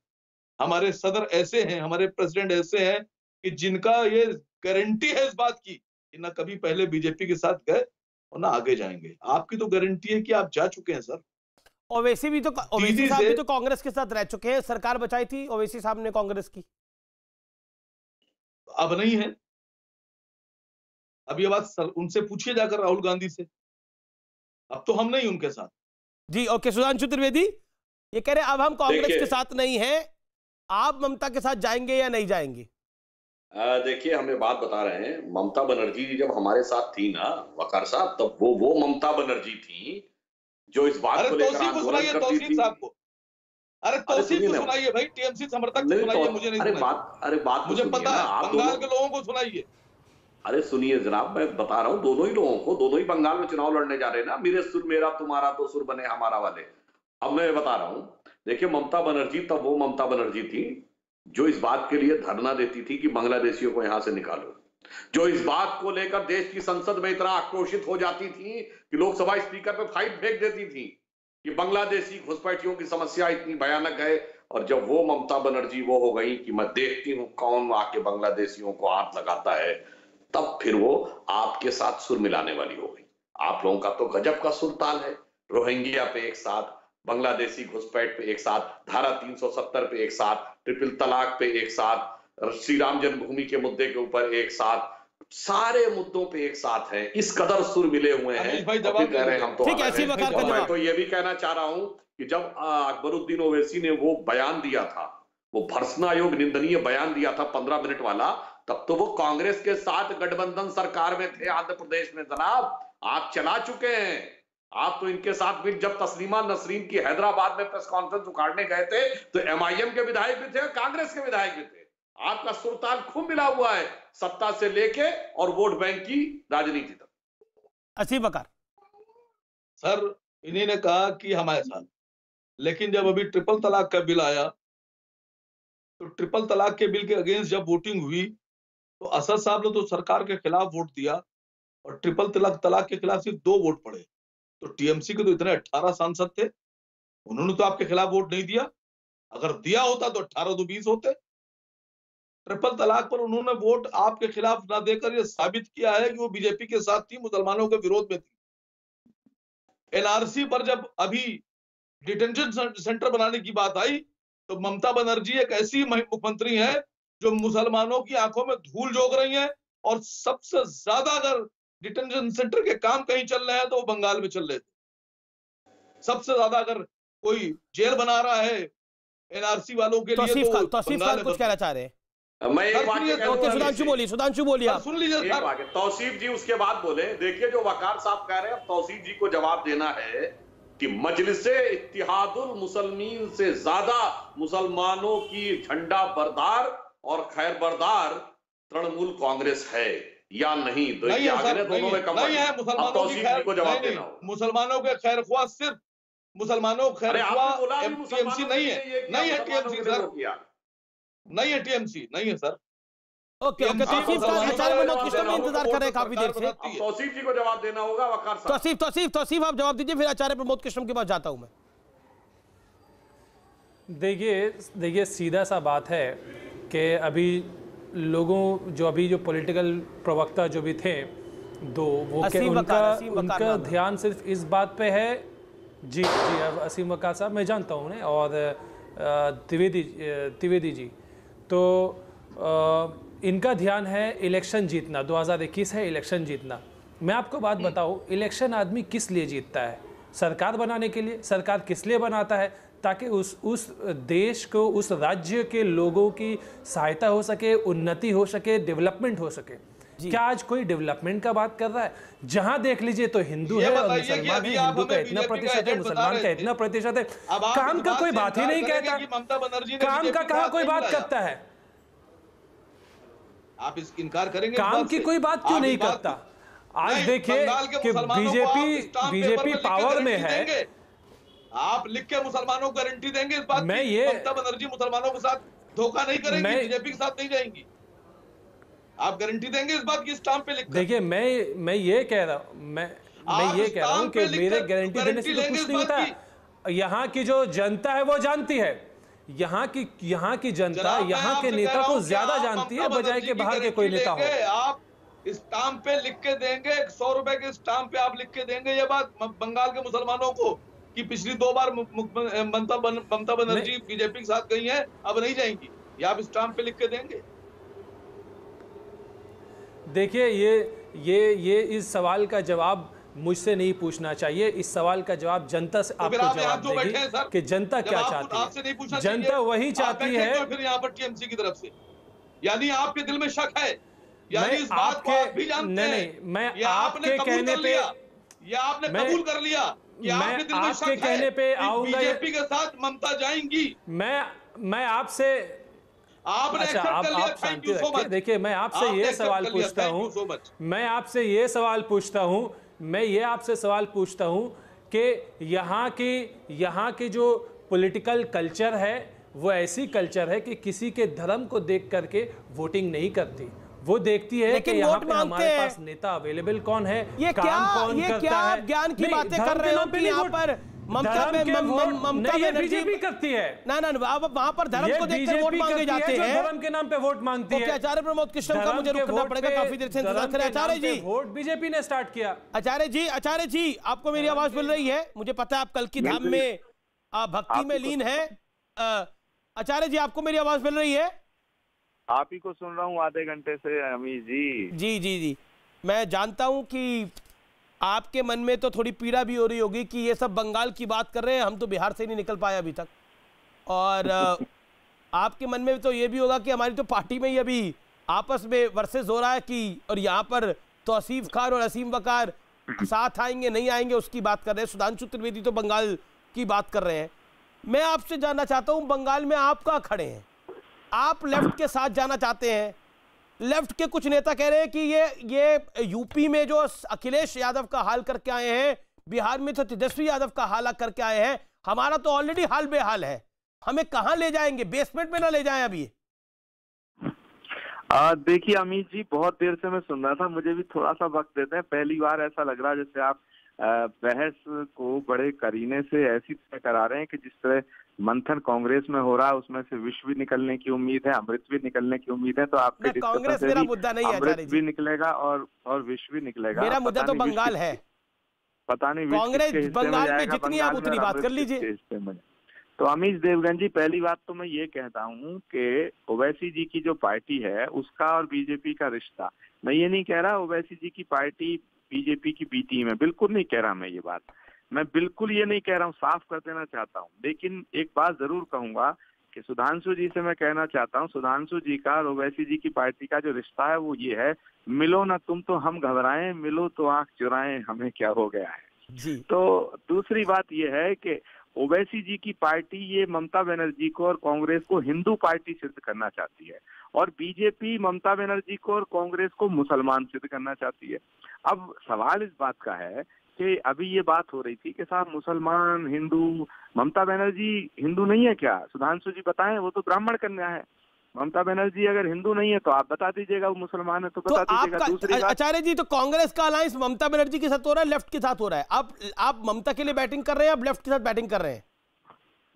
हमारे सदर ऐसे हैं, हमारे प्रेसिडेंट ऐसे हैं कि जिनका ये गारंटी है इस बात की कि ना कभी पहले बीजेपी के साथ गए और ना आगे जाएंगे। आपकी तो गारंटी है कि आप जा चुके हैं सर। ओवैसी साहब भी तो कांग्रेस के साथ रह चुके हैं, सरकार बचाई थी ओवैसी साहब ने कांग्रेस की। अब नहीं है। अब ये बात सर उनसे पूछिए जाकर, राहुल गांधी से। अब तो हम नहीं उनके साथ। जी ओके। सुधांशु त्रिवेदी ये कह रहे अब हम कांग्रेस के साथ नहीं हैं, आप ममता के साथ जाएंगे या नहीं जाएंगे? देखिए हमें बात बता रहे हैं, ममता बनर्जी जब हमारे साथ थी ना वकार साहब, तब वो ममता बनर्जी थी जो इस बात को लेकर आंदोलन करती थी। अरे तौसीफ को सुनाइए भाई, टीएमसी समर्थक को सुनाइए, मुझे नहीं सुनाइए। बात मुझे पता है, बंगाल के लोगों को सुनाइए। अरे सुनिए जनाब, मैं बता रहा हूँ दोनों ही लोगों को, दोनों ही बंगाल में चुनाव लड़ने जा रहे हैं ना। मेरे सुर मेरा तुम्हारा तो सुर बने हमारा वाले। अब मैं बता रहा हूँ, देखिए ममता बनर्जी तब वो ममता बनर्जी थी जो इस बात के लिए धरना देती थी कि बांग्लादेशियों को यहां से निकालो, जो इस बात को लेकर देश की संसद में इतना आक्रोशित हो जाती थी कि लोकसभा स्पीकर पे फाइल फेंक देती थी कि बांग्लादेशी घुसपैठियों की समस्या इतनी भयानक है। और जब वो ममता बनर्जी वो हो गई कि मैं देखती हूं कौन आके बांग्लादेशियों को हाथ लगाता है, तब फिर वो आपके साथ सुर मिलाने वाली हो गई। आप लोगों का तो गजब का सुरताल है, रोहिंग्या पे एक साथ, बांग्लादेशी घुसपैठ पे एक साथ, धारा 370 पे एक साथ, ट्रिपल तलाक पे एक साथ, श्री राम जन्मभूमि के मुद्दे के ऊपर एक साथ, सारे मुद्दों पे एक साथ हैं। इस कदर सुर मिले हुए हैं। कह रहे हैं हम तो मैं तो ये भी कहना चाह रहा हूं कि जब अकबरुद्दीन ओवैसी ने वो बयान दिया था, वो भर्त्सनायोग निंदनीय बयान दिया था 15 मिनट वाला, तब तो वो कांग्रेस के साथ गठबंधन सरकार में थे आंध्र प्रदेश में। जनाब आप चला चुके हैं, आप तो इनके साथ भी जब तस्लीमा नसरीन की हैदराबाद में प्रेस कॉन्फ्रेंस उखाड़ने गए थे तो एमआईएम के विधायक भी थे और कांग्रेस के विधायक भी थे। आपका सुरताल खूब मिला हुआ है सत्ता से लेके और वोट बैंक की राजनीति तक। असीम वकार सर इन्हीं ने कहा कि हमारे साथ, लेकिन जब अभी ट्रिपल तलाक का बिल आया तो ट्रिपल तलाक के बिल के अगेंस्ट जब वोटिंग हुई तो असद साहब ने तो सरकार के खिलाफ वोट दिया और ट्रिपल तलाक के खिलाफ सिर्फ 2 वोट पड़े। तो टीएमसी के तो इतने 18 सांसद थे, उन्होंने तो आपके खिलाफ वोट नहीं दिया। अगर दिया होता तो 18 तो 20 होते। ट्रिपल तलाक पर उन्होंने वोट आपके खिलाफ ना देकर यह साबित किया है कि वो बीजेपी के साथ थी, मुसलमानों के विरोध में थी। एनआरसी पर जब अभी डिटेंशन सेंटर बनाने की बात आई तो ममता बनर्जी एक ऐसी मुख्यमंत्री है जो मुसलमानों की आंखों में धूल झोंक रही है, और सबसे ज्यादा अगर डिटेंशन सेंटर के काम कहीं चल रहे हैं तो वो बंगाल में चल रहे थे। सबसे ज्यादा अगर कोई जेल बना रहा है एनआरसी वालों के लिए तो कुछ कहना चाह रहे हैं। मैं एक वाक्य सुधांशु बोलिए आप। सुन लीजिए एक वाक्य तौसीफ जी उसके बाद बोले। देखिए जो वकार साहब कह रहे हैं, अब तौसीफ जी को जवाब देना है कि मजलिसे इत्तिहादुल मुसलमीन से ज्यादा मुसलमानों की झंडा बरदार और खैर बरदार तृणमूल कांग्रेस है या नहीं? नहीं है सर, दोनों में कम नहीं है। मुसलमानों की खैर को जवाब देना हो। मुसलमानों के खैर ख्वाह सिर्फ मुसलमानों खैर ख्वाह टीएमसी नहीं है, नहीं है टीएमसी सर, नहीं है टीएमसी, नहीं है सर। ओके ओके, तौसीफ का आचार्य प्रमोद कृष्ण में इंतजार कर रहे हैं काफी देर से। तौसीफ जी को जवाब देना होगा वकार साहब। तौसीफ आप जवाब दीजिए, फिर आचार्य प्रमोद कृष्ण के पास जाता हूं मैं। देखिए सीधा सा बात है कि अभी लोगों जो पॉलिटिकल प्रवक्ता जो भी थे दो, वो उनका ध्यान सिर्फ इस बात पे है। जी असीम वकार साहब मैं जानता हूँ उन्हें, और त्रिवेदी जी, तो इनका ध्यान है इलेक्शन जीतना। 2021 है, इलेक्शन जीतना। मैं आपको बात बताऊं, इलेक्शन आदमी किस लिए जीतता है? सरकार बनाने के लिए। सरकार किस लिए बनाता है? ताकि उस देश को, उस राज्य के लोगों की सहायता हो सके, उन्नति हो सके, डेवलपमेंट हो सके। क्या आज कोई डेवलपमेंट का बात कर रहा है? जहां देख लीजिए तो हिंदू है और मुसलमान है, हिंदू का इतना प्रतिशत है, मुसलमान का इतना प्रतिशत है। काम का कोई बात ही नहीं कहता। काम का कहां कोई बात करता है? आप इसकी इनकार करेंगे? काम की कोई बात क्यों नहीं करता? आज देखिए कि बीजेपी पावर में है। आप लिख के मुसलमानों को गारंटी देंगे इस बात की? ममता बनर्जी मुसलमानों के साथ धोखा नहीं करेंगी, बीजेपी के साथ नहीं जाएंगी? आप गारंटी देंगे इस बात की स्टाम्प पे लिख? देखिए मैं ये कह रहा हूँ, मैं ये कह रहा हूँ कि मेरे गारंटी देने से तो कुछ नहीं होता। यहाँ की जो जनता है वो जानती है। यहाँ की जनता यहाँ के नेता को ज्यादा जानती है बजाय के बाहर के कोई नेता हो। आप स्टाम्प पे लिख के देंगे, 100 रुपए के स्टाम्प पे आप लिख के देंगे ये बात बंगाल के मुसलमानों को कि पिछली 2 बार ममता बनर्जी बीजेपी के साथ गई है, अब नहीं जाएंगी? ये आप स्टाम्प पे लिख के देंगे? देखिए ये इस सवाल का जवाब मुझसे नहीं पूछना चाहिए। इस सवाल का जवाब जनता से आपको जवाब देगी कि जनता क्या चाहती है। जनता वही चाहती है। फिर यहाँ पर टीएमसी की तरफ से यानी आपके दिल में शक है, यानी इस बात को आप भी जानते हैं। मैं आपके कहने पे, या आपने कबूल कर लिया कि आपके दिल में शक कहने पे आऊंगा, बीजेपी के साथ ममता जाएंगी। मैं आपसे, अच्छा आप शांति रखिए। देखिए मैं आपसे ये सवाल पूछता हूँ, मैं आपसे ये सवाल पूछता हूँ कि यहाँ की जो पॉलिटिकल कल्चर है वो ऐसी कल्चर है कि किसी के धर्म को देख करके वोटिंग नहीं करती। वो देखती है कि यहाँ पे हमारे पास नेता अवेलेबल कौन है, काम कौन करता है। ज्ञान की बातें कर रहे हो कि यहाँ पर ममता बीजेपी करती है ना वहां पर धर्म को देखकर वोट मांगे जाते हैं। धर्म के नाम पे वोट मांगती है। आचार्य प्रमोद कृष्ण का मुझे रुक करना पड़ेगा, काफी देर से इंतजार करें। आचार्य जी, वोट बीजेपी ने स्टार्ट किया। आचार्य जी आपको मेरी आवाज मिल रही है? मुझे पता है आप कल की धाम में भक्ति में लीन है। आचार्य जी आपको मेरी आवाज मिल रही है? आप ही को सुन रहा हूँ आधे घंटे से अमीर जी। जी मैं जानता हूँ कि आपके मन में तो थोड़ी पीड़ा भी हो रही होगी कि ये सब बंगाल की बात कर रहे हैं, हम तो बिहार से नहीं निकल पाए अभी तक। और आपके मन में तो ये भी होगा कि हमारी तो पार्टी में ही अभी आपस में वर्सेस हो रहा है कि, और यहाँ पर तौसीफ खान और असीम वकार साथ आएंगे नहीं आएंगे उसकी बात कर रहे हैं। सुधांशु त्रिवेदी तो बंगाल की बात कर रहे हैं। मैं आपसे जानना चाहता हूँ बंगाल में आप कहाँ खड़े हैं? आप लेफ्ट के साथ जाना चाहते हैं? लेफ्ट के कुछ नेता कह रहे हैं कि ये यूपी में जो अखिलेश यादव का हाल करके आए हैं, बिहार में तो तेजस्वी यादव का हाल करके आए हैं, हमारा तो ऑलरेडी हाल बेहाल है, हमें कहां ले जाएंगे? बेसमेंट में ना ले जाएं अभी? देखिए अमित जी, बहुत देर से मैं सुन रहा था, मुझे भी थोड़ा सा वक्त देते हैं। पहली बार ऐसा लग रहा है जैसे आप बहस को बड़े करीने से ऐसी तय करा रहे हैं कि जिस तरह मंथन कांग्रेस में हो रहा है उसमें से विष भी निकलने की उम्मीद है, अमृत भी निकलने की उम्मीद है। तो आपके कांग्रेस मेरा मुद्दा नहीं है, अमृत भी निकलेगा और विष भी निकलेगा। मेरा मुद्दा तो बंगाल है। पता नहीं कांग्रेस बंगाल में जितनी आप उतनी बात कर लीजिए। तो अमीश देवगन जी, पहली बात तो मैं ये कहता हूँ कि ओवैसी जी की जो पार्टी है उसका और बीजेपी का रिश्ता, मैं ये नहीं कह रहा ओवैसी जी की पार्टी बीजेपी की बी टीम है, बिल्कुल नहीं कह रहा मैं ये बात, मैं बिल्कुल ये नहीं कह रहा हूँ, साफ कर देना चाहता हूँ। लेकिन एक बात जरूर कहूंगा कि सुधांशु जी से मैं कहना चाहता हूँ, सुधांशु जी का और ओवैसी जी की पार्टी का जो रिश्ता है वो ये है, मिलो ना तुम तो हम घबराएं, मिलो तो आंख चुराएं, हमें क्या हो गया है जी। तो दूसरी बात ये है कि ओवैसी जी की पार्टी ये ममता बनर्जी को और कांग्रेस को हिंदू पार्टी सिद्ध करना चाहती है, और बीजेपी ममता बनर्जी को और कांग्रेस को मुसलमान सिद्ध करना चाहती है। अब सवाल इस बात का है कि अभी ये बात हो रही थी कि साहब मुसलमान हिंदू, ममता बनर्जी हिंदू नहीं है क्या? सुधांशु जी बताएं, वो तो ब्राह्मण कन्या है। ममता बनर्जी अगर हिंदू नहीं है तो आप बता दीजिएगा, वो मुसलमान है तो बता दीजिएगा। दूसरी बात, आचार्य जी, तो कांग्रेस का अलायंस ममता बनर्जी के साथ हो रहा है, लेफ्ट के साथ हो रहा है। आप ममता के लिए बैटिंग कर रहे हैं, आप लेफ्ट के साथ बैटिंग कर रहे हैं?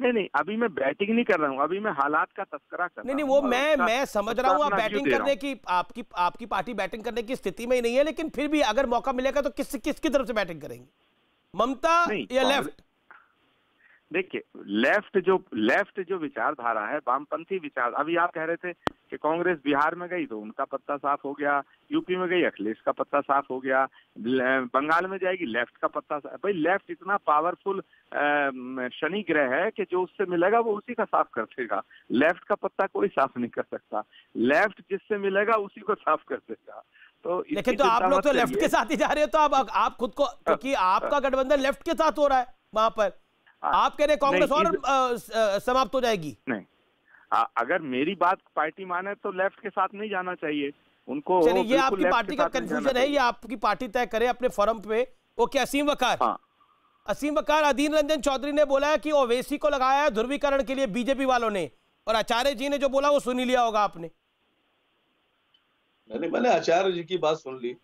नहीं, अभी मैं बैटिंग नहीं कर रहा हूँ, अभी मैं हालात का तस्करा कर रहा हूँ। नहीं, वो मैं समझ रहा हूँ, आप बैटिंग करने की, आपकी पार्टी बैटिंग करने की स्थिति में ही नहीं है, लेकिन फिर भी अगर मौका मिलेगा तो किसकी तरफ से बैटिंग करेंगे, ममता या लेफ्ट? देखिए, लेफ्ट जो विचारधारा है, वामपंथी विचार, अभी आप कह रहे थे कि कांग्रेस बिहार में गई तो उनका पत्ता साफ हो गया, यूपी में गई अखिलेश का पत्ता साफ हो गया, बंगाल में जाएगी लेफ्ट का पत्ता साफ। भाई लेफ्ट इतना पावरफुल शनि ग्रह है कि जो उससे मिलेगा वो उसी का साफ कर देगा। लेफ्ट का पत्ता कोई साफ नहीं कर सकता, लेफ्ट जिससे मिलेगा उसी को साफ कर देगा। तो लेकिन तो आप लोग तो लेफ्ट के साथ ही जा रहे हो, तो आप खुद को, क्योंकि आपका गठबंधन लेफ्ट के साथ हो रहा है वहां पर, आप कह रहे कांग्रेस और समाप्त हो जाएगी? नहीं, अगर मेरी बात पार्टी माने तो लेफ्ट के साथ नहीं जाना चाहिए उनको। चलिए, ये आपकी पार्टी का कंफ्यूजन है, ये आपकी पार्टी तय करे अपने फोरम पे। ओके, असीम वकार। असीम वकार, अधीर रंजन चौधरी ने बोला है कि ओवैसी को लगाया है ध्रुवीकरण के लिए बीजेपी वालों ने, और आचार्य जी ने जो बोला वो सुन ही लिया होगा आपने। नहीं, मैंने आचार्य जी की बात सुन ली,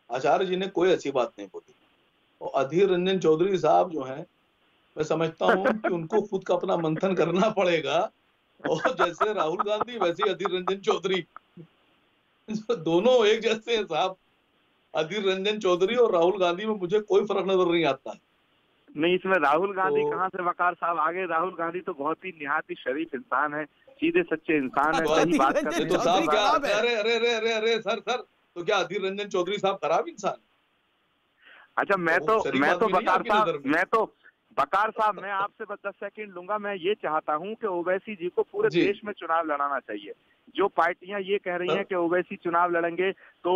आचार्य जी ने कोई अच्छी बात नहीं बोली, और अधीर रंजन चौधरी साहब जो हैं, मैं समझता हूँ कि उनको खुद का अपना मंथन करना पड़ेगा, और जैसे राहुल गांधी वैसे अधीर रंजन चौधरी, दोनों एक जैसे हैं साहब। अधीर रंजन चौधरी और राहुल गांधी में मुझे कोई फर्क नजर नहीं आता है। नहीं, इसमें राहुल गांधी कहाँ से वकार साहब आगे? राहुल गांधी तो बहुत ही निहायत शरीफ इंसान है, सीधे सच्चे इंसान है, सही बात करते हैं। तो साहब क्या, अरे सर, तो क्या अधीर रंजन चौधरी साहब खराब इंसान? अच्छा, मैं तो बकार साहब, मैं आपसे बस 10 सेकंड लूंगा। मैं ये चाहता हूं कि ओवैसी जी को पूरे देश में चुनाव लड़ाना चाहिए। जो पार्टियां ये कह रही हैं कि ओवैसी चुनाव लड़ेंगे तो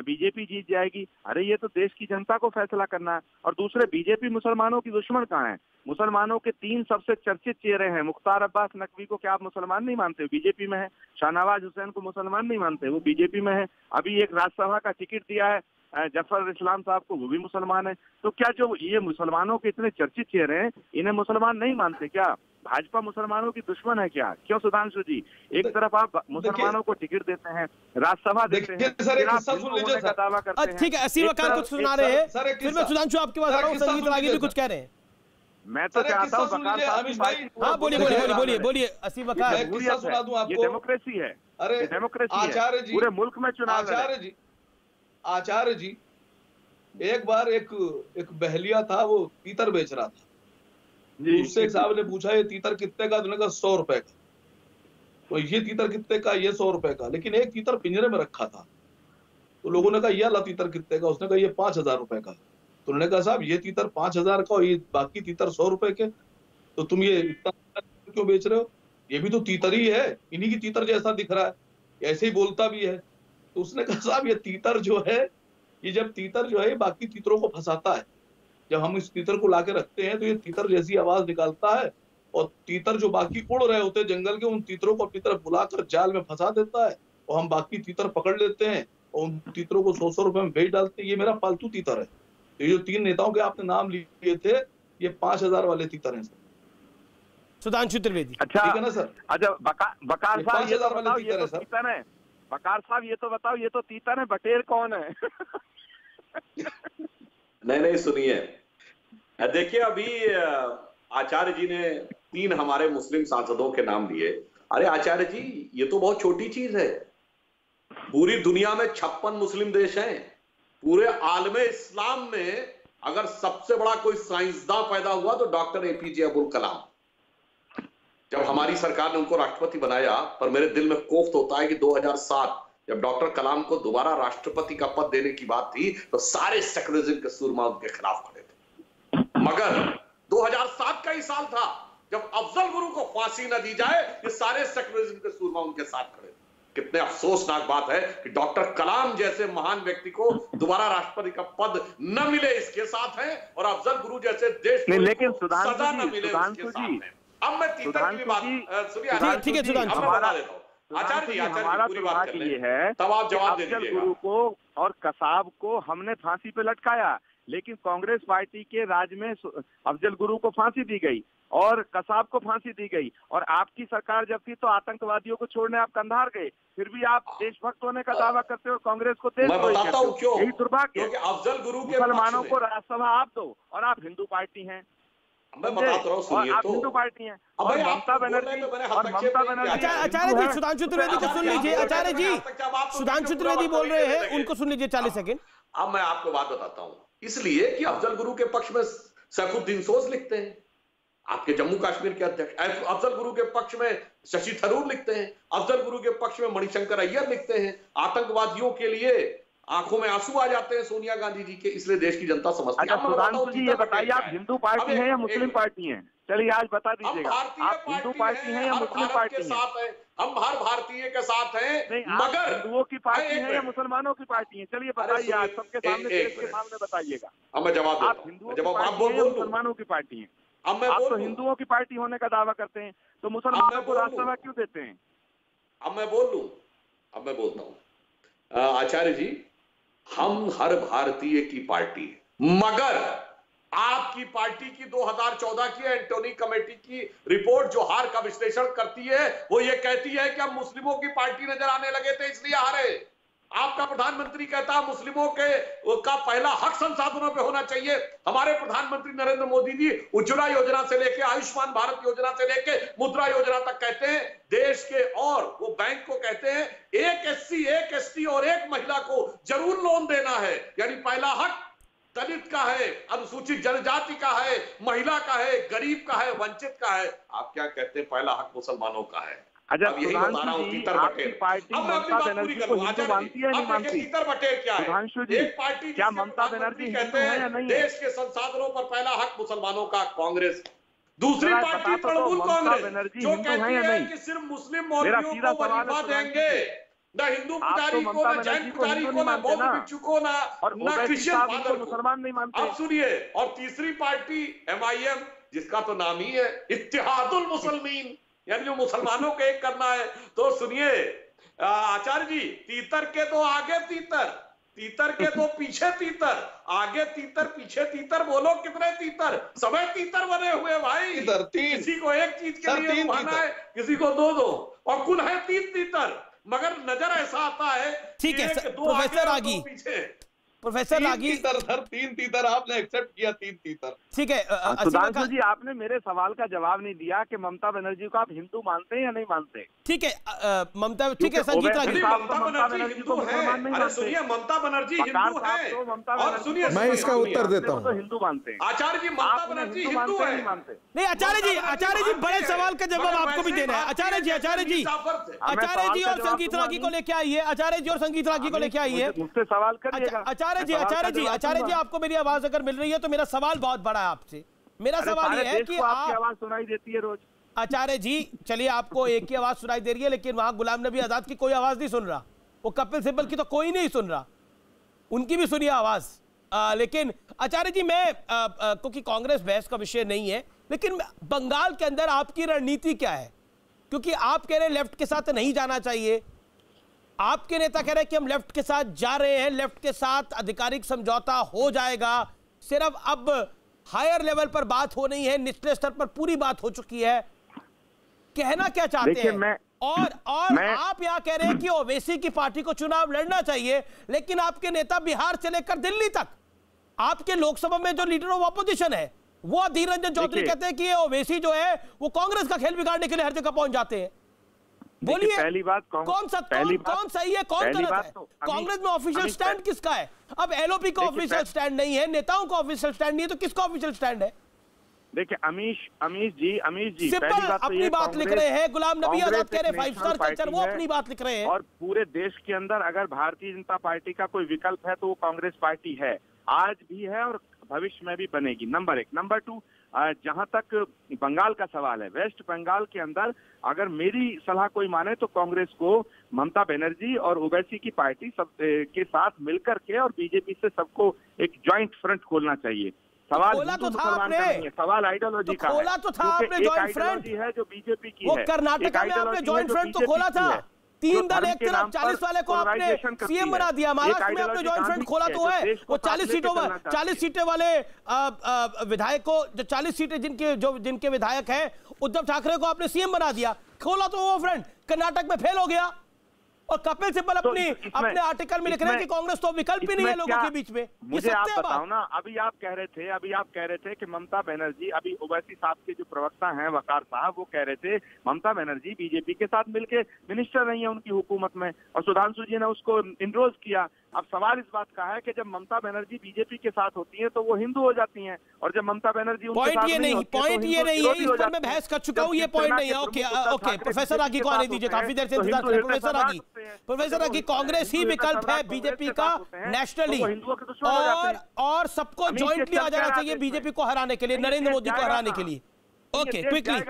बीजेपी जीत जाएगी, अरे ये तो देश की जनता को फैसला करना है। और दूसरे, बीजेपी मुसलमानों की दुश्मन कहाँ है? मुसलमानों के 3 सबसे चर्चित चेहरे हैं। मुख्तार अब्बास नकवी को क्या आप मुसलमान नहीं मानते? बीजेपी में है। शाहनवाज हुसैन को मुसलमान नहीं मानते? वो बीजेपी में है। अभी एक राज्यसभा का टिकट दिया है जफर इस्लाम साहब को, वो भी मुसलमान है। तो क्या जो ये मुसलमानों के इतने चर्चित चेहरे हैं, इन्हें मुसलमान नहीं मानते क्या? भाजपा मुसलमानों की दुश्मन है क्या? क्यों सुधांशु जी? एक तरफ आप मुसलमानों को टिकट देते हैं, राज्यसभा देते हैं, दावा करते हैं। ठीक है, असीम वकार कुछ सुना रहे हैं, फिर मैं सुधांशु आपके पास आ रहा हूं। संगीत रागी भी कुछ कह रहे हैं। मैं तो चाहता हूँ वकार साहब, हाँ बोलिए असीम वकार। सुना दूं आपको, ये डेमोक्रेसी है। अरे डेमोक्रेसी आचार्य जी, पूरे मुल्क में चुनाव। आचार्य जी, एक बार एक बहलिया था, वो तीतर बेच रहा था। उससे एक साहब ने पूछा ये तीतर कितने का? उन्होंने कहा 100 रुपए का। तो ये तीतर कितने का? ये 100 रुपए का। लेकिन एक तीतर पिंजरे में रखा था, तो लोगों ने कहा ये वाला तीतर कितने का? उसने कहा ये 5000 रुपए का। तो उन्होंने कहा साहब ये तीतर 5000 का और ये बाकी तीतर 100 रुपए के, तो तुम ये इतना क्यों बेच रहे हो? ये भी तो तीतर ही है, इन्हीं की तीतर जैसा दिख रहा है, ऐसे ही बोलता भी है। तो उसने कहा साहब ये तीतर जो है, ये जब तीतर जो है बाकी तीतरों को फंसाता है। जब हम इस तीतर को लाके रखते हैं तो ये तीतर जैसी आवाज निकालता है, और तीतर जो बाकी उड़ रहे होते हैं जंगल के, उन तीतरों को अपनी तरफ बुलाकर जाल में फंसा देता है, और हम बाकी तीतर पकड़ लेते हैं और उन तीतरों को 100 रुपए में बेच डालते हैं। ये मेरा पालतू तीतर है। तो ये जो 3 नेताओं के आपने नाम लिए थे, ये 5000 वाले तीतर हैं सर। सुधांशु त्रिवेदी। अच्छा, ठीक है ना सर? अच्छा बकार साहब, ये तो बताओ, ये तो सर तीतर है। बकार साहब ये तो बताओ, ये तो तीतर है, बटेर कौन है? नहीं सुनिए, देखिए अभी आचार्य जी ने 3 हमारे मुस्लिम सांसदों के नाम लिए। अरे आचार्य जी, ये तो बहुत छोटी चीज है। पूरी दुनिया में 56 मुस्लिम देश हैं। पूरे आलमे इस्लाम में अगर सबसे बड़ा कोई साइंसदान पैदा हुआ तो डॉक्टर एपीजे अब्दुल कलाम। जब हमारी सरकार ने उनको राष्ट्रपति बनाया, पर मेरे दिल में कोफ्त होता है कि 2007 जब डॉक्टर कलाम को दोबारा राष्ट्रपति का पद देने की बात थी, तो सारे सेकुलरिज्म के सूरमा उनके खिलाफ खड़े थे। मगर 2007 का ही साल था जब अफजल गुरु को फांसी न दी जाए, ये सारे सेक्युलरिज्म के सूरमा उनके साथ खड़े। कितने अफसोसनाक बात है कि डॉक्टर कलाम जैसे महान व्यक्ति को दोबारा राष्ट्रपति का पद न मिले, इसके साथ है, और अफजल गुरु जैसे देश लेकिन सदा न मिले, उसके साथ है। अब मैं तीतर की बात सुनिए, ठीक है सुधांशु, अब मैं बता देता हूँ। आचार्य जी हमारा पूरी बात कर ये है, तब आप जवाब दे अफजल दीजिएगा। गुरु को और कसाब को हमने फांसी पे लटकाया, लेकिन कांग्रेस पार्टी के राज में अफजल गुरु को फांसी दी गई और कसाब को फांसी दी गई, और आपकी सरकार जब थी तो आतंकवादियों को छोड़ने आप कंधार गए, फिर भी आप देशभक्त होने का दावा करते हो, कांग्रेस को मैं बताता हूँ क्यों। यही दुर्भाग्य है। अफजल गुरु के मुसलमानों को राज्यसभा आप दो और आप हिंदू पार्टी हैं, मैं बताता रहा हूँ, सुनिए आप तो हिंदू पार्टी हैं, और ममता बनर्जी आचार्य जी सुधांशु त्रिवेदी को सुन लीजिए। आचार्य जी सुधांशु त्रिवेदी बोल रहे हैं, उनको सुन लीजिए 40 सेकंड। अब मैं आपको बात बताता हूँ, इसलिए कि अफजल गुरु के पक्ष में सैफुद्दीन सोज लिखते हैं, आपके जम्मू कश्मीर के अध्यक्ष। अफजल गुरु के पक्ष में शशि थरूर लिखते हैं, अफजल गुरु के पक्ष में मणिशंकर अय्यर लिखते हैं। आतंकवादियों के लिए आंखों में आंसू आ जाते हैं सोनिया गांधी जी के, इसलिए देश की जनता समझती है। सुधांशु जी ये बताइए, आप हिंदू पार्टी हैं या मुस्लिम पार्टी हैं? चलिए आज बता दीजिएगा, आप हिंदू पार्टी हैं या मुस्लिम पार्टी हैं? हम हर भारतीय के साथ हैं, मगर हिंदुओं की पार्टी है या मुसलमानों की पार्टी है? चलिए बताइए, आज सबके सामने बताइएगा। अब मैं जवाब, आप हिंदुओं की पार्टी है या मुसलमानों की पार्टी है? अब मैं आप तो हिंदुओं की पार्टी होने का दावा करते हैं, तो मुसलमानों को राज्यसभा क्यों देते हैं? अब मैं बोल लूं, अब मैं बोलता हूं। आचार्य जी, हम हर भारतीय की पार्टी, मगर आपकी पार्टी की 2014 की एंटोनी कमेटी की रिपोर्ट जो हार का विश्लेषण करती है, वो ये कहती है कि हम मुस्लिमों की पार्टी नजर आने लगे थे इसलिए हारे। आपका प्रधानमंत्री कहता है मुस्लिमों का पहला हक संसाधनों पे होना चाहिए। हमारे प्रधानमंत्री नरेंद्र मोदी जी उज्ज्वला योजना से लेके आयुष्मान भारत योजना से लेके मुद्रा योजना तक कहते हैं देश के, और वो बैंक को कहते हैं एक एससी, एक एसटी और एक महिला को जरूर लोन देना है। यानी पहला हक दलित का है, अनुसूचित जनजाति का है, महिला का है, गरीब का है, वंचित का है। आप क्या कहते हैं पहला हक मुसलमानों का है। अच्छा, अब यही बता रहा हूँ, तीतर बटेर। पार्टी ममता बनर्जी को हिंदू मानती है नहीं मानती? तीतर बटेर क्या है? सुधांशु जी, एक पार्टी क्या ममता बनर्जी हिंदू है या नहीं? देश के संसाधनों पर पहला हक मुसलमानों का कांग्रेस। दूसरी पार्टी तृणमूल कांग्रेस जो कहती है कि सिर्फ मुस्लिम मौलवियों को वजीफा देंगे, न हिंदू पुजारी को, न जैन पुजारी को, न बौद्ध भिक्षु को, न क्रिश्चियन फादर को। मुसलमान नहीं मानते। अब सुनिए, और तीसरी पार्टी MIM, जिसका तो नाम ही है इत्तेहादुल मुसलमीन, यानी जो मुसलमानों को एक करना है। तो सुनिए आचार्य जी, तीतर के तो आगे तीतर, तीतर के तो पीछे तीतर, आगे तीतर पीछे तीतर, बोलो कितने तीतर? सभी तीतर बने हुए भाई। किसी को एक चीज के लिए बहाना है, किसी को दो, और कुल है 3 तीतर, मगर नजर ऐसा आता है। ठीक है प्रोफेसर रागी, प्रोफेसर रागी, 3 तीतर आपने एक्सेप्ट किया, 3 तीतर। ठीक है सुधांशु जी, आपने मेरे सवाल का जवाब नहीं दिया कि ममता बनर्जी को आप हिंदू मानते हैं या नहीं मानते? ठीक है ममता, ठीक है संगीत रागी, ममता बनर्जी को मुसलमान नहीं मानते। सुनिए, ममता बनर्जी हिंदू है, और सुनिए मैं इसका उत्तर देता हूँ। तो हिंदू मानते हैं आचार्य जी, ममता बनर्जी हिंदू है। नहीं आचार्य जी बड़े सवाल का जवाब आपको भी देना है। आचार्य जी और संगीत रागी को लेके आइए, आचार्य जी और संगीत रागी को लेके आइए। मुझसे सवाल करिएगा। आचार्य जी आपको मेरी आवाज अगर मिल रही है तो मेरा सवाल बहुत बड़ा है आपसे। मेरा सवाल ये है कि आपकी आवाज सुनाई देती है रोज। आचार्य जी चलिए, आपको एक ही आवाज सुनाई दे रही है, लेकिन वहां गुलाम नबी आजाद की कोई आवाज नहीं सुन रहा, वो कपिल सिब्बल की तो कोई नहीं सुन रहा, उनकी भी सुनिए आवाज। लेकिन आचार्य जी, मैं क्योंकि कांग्रेस बहस का विषय नहीं है, लेकिन बंगाल के अंदर आपकी रणनीति क्या है? क्योंकि आप कह रहे हैं लेफ्ट के साथ नहीं जाना चाहिए, आपके नेता कह रहे हैं कि हम लेफ्ट के साथ जा रहे हैं, लेफ्ट के साथ आधिकारिक समझौता हो जाएगा, सिर्फ अब हायर लेवल पर बात हो नहीं है, निचले स्तर पर पूरी बात हो चुकी है। कहना क्या चाहते हैं? और आप यहां कह रहे हैं कि ओवैसी की पार्टी को चुनाव लड़ना चाहिए, लेकिन आपके नेता बिहार से लेकर दिल्ली तक, आपके लोकसभा में जो लीडर ऑफ ऑपोजिशन है वो अधीर रंजन चौधरी कहते हैं कि ये ओवैसी जो है वो कांग्रेस का खेल बिगाड़ने के लिए हर जगह पहुंच जाते हैं। बोलिए, पहली बात कौन सही है, कौन गलत है? कांग्रेस में ऑफिशियल स्टैंड किसका है? अब एलओपी का ऑफिशियल स्टैंड नहीं है, नेताओं का ऑफिशियल स्टैंड नहीं है, तो किसका ऑफिशियल स्टैंड है? देखिए अमीश जी सिंपल अपनी बात लिख रहे हैं, गुलाम नबी आजाद कह रहे 5 स्टार कल्चर, वो अपनी बात लिख रहे हैं। और पूरे देश के अंदर अगर भारतीय जनता पार्टी का कोई विकल्प है तो वो कांग्रेस पार्टी है। आज भी है और भविष्य में भी बनेगी, नंबर 1। नंबर 2, जहां तक बंगाल का सवाल है, वेस्ट बंगाल के अंदर अगर मेरी सलाह कोई माने तो कांग्रेस को ममता बनर्जी और ओवैसी की पार्टी सब के साथ मिलकर के और बीजेपी से सबको एक ज्वाइंट फ्रंट खोलना चाहिए। सवाल मुसलमान का नहीं है, सवाल आइडियोलॉजी का है। खोला तो था आपने जॉइंट फ्रंट है जो बीजेपी की वो है। कर्नाटका में आपने जॉइंट फ्रंट तो खोला था। 3 दल एक तरफ 40 वाले को आपने सीएम बना दिया। महाराष्ट्र में आपने जॉइंट फ्रंट खोला तो है, वो 40 सीटों वाले विधायकों, जो 40 सीटें जिनके विधायक हैं, उद्धव ठाकरे को आपने सीएम बना दिया। खोला तो वो फ्रंट कर्नाटक में फेल हो गया। और कपिल सिब्बल अपने आर्टिकल में लिख रहे हैं कि कांग्रेस तो विकल्प ही नहीं है लोगों के बीच में। मुझे आप बताओ ना, अभी आप कह रहे थे कि ममता बनर्जी, अभी ओवैसी साहब के जो प्रवक्ता हैं वकार साहब, वो कह रहे थे ममता बनर्जी बीजेपी के साथ मिलके मिनिस्टर रही है उनकी हुकूमत में और सुधांशु जी ने उसको इनरोल किया। अब सवाल इस बात का है कि जब ममता बनर्जी बीजेपी के साथ होती है तो वो हिंदू हो जाती हैं और जब ममता बनर्जी उनके साथ नहीं होती है, पॉइंट ये नहीं है, इस पर मैं बहस कर चुका हूं, ये पॉइंट नहीं है। ओके प्रोफेसर रागी को आने दीजिए, काफी देर से इंतजार कर रहे हैं। प्रोफेसर रागी, कांग्रेस ही विकल्प है बीजेपी का नेशनली, और सबको ज्वाइंटली आ जाना चाहिए बीजेपी को हराने के लिए, नरेंद्र मोदी को हराने के लिए। ओके क्विकली,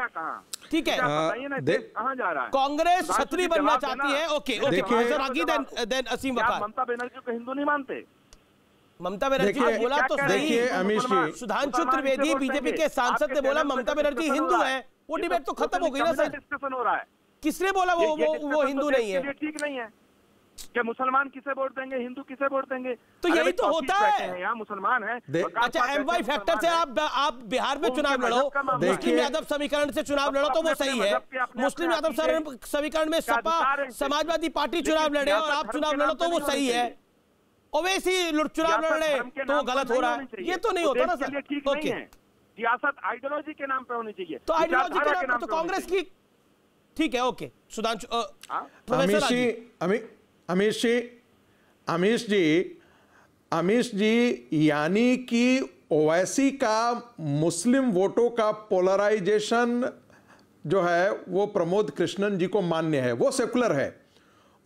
ठीक है, कहां जा रहा है? कांग्रेस छतरी बनना चाहती है। ओके प्रोफेसर रागी, देन असीम वकार। ममता बनर्जी को हिंदू नहीं मानते? ममता बनर्जी ने बोला तो सही। अमीश जी, सुधांशु त्रिवेदी बीजेपी के सांसद ने बोला ममता बनर्जी हिंदू है, वो डिबेट तो खत्म हो गई ना सर। डिस्कशन हो रहा है, किसने बोला वो हिंदू नहीं है? ठीक नहीं है कि मुसलमान किसे वोट देंगे, हिंदू किसे वोट देंगे? तो यही तो होता है, यहाँ मुसलमान है। अच्छा MY फैक्टर से आप बिहार में चुनाव लड़ो, मुस्लिम यादव समीकरण से चुनाव लड़ो तो वो सही है। मुस्लिम यादव समीकरण में सपा समाजवादी पार्टी चुनाव लड़े और आप चुनाव लड़ो तो वो सही है। ओवैसी चुनाव लड़ रहे तो वो गलत हो रहा है, ये तो नहीं होता ना सर। ओके, सियासत आइडियोलॉजी के नाम पे होनी चाहिए, तो आइडियोलॉजी के नाम पे तो कांग्रेस की, ठीक है। ओके सुधांशु, अमीश जी, यानी कि ओवैसी का मुस्लिम वोटों का पोलराइजेशन जो है वो प्रमोद कृष्णन जी को मान्य है, वो सेकुलर है।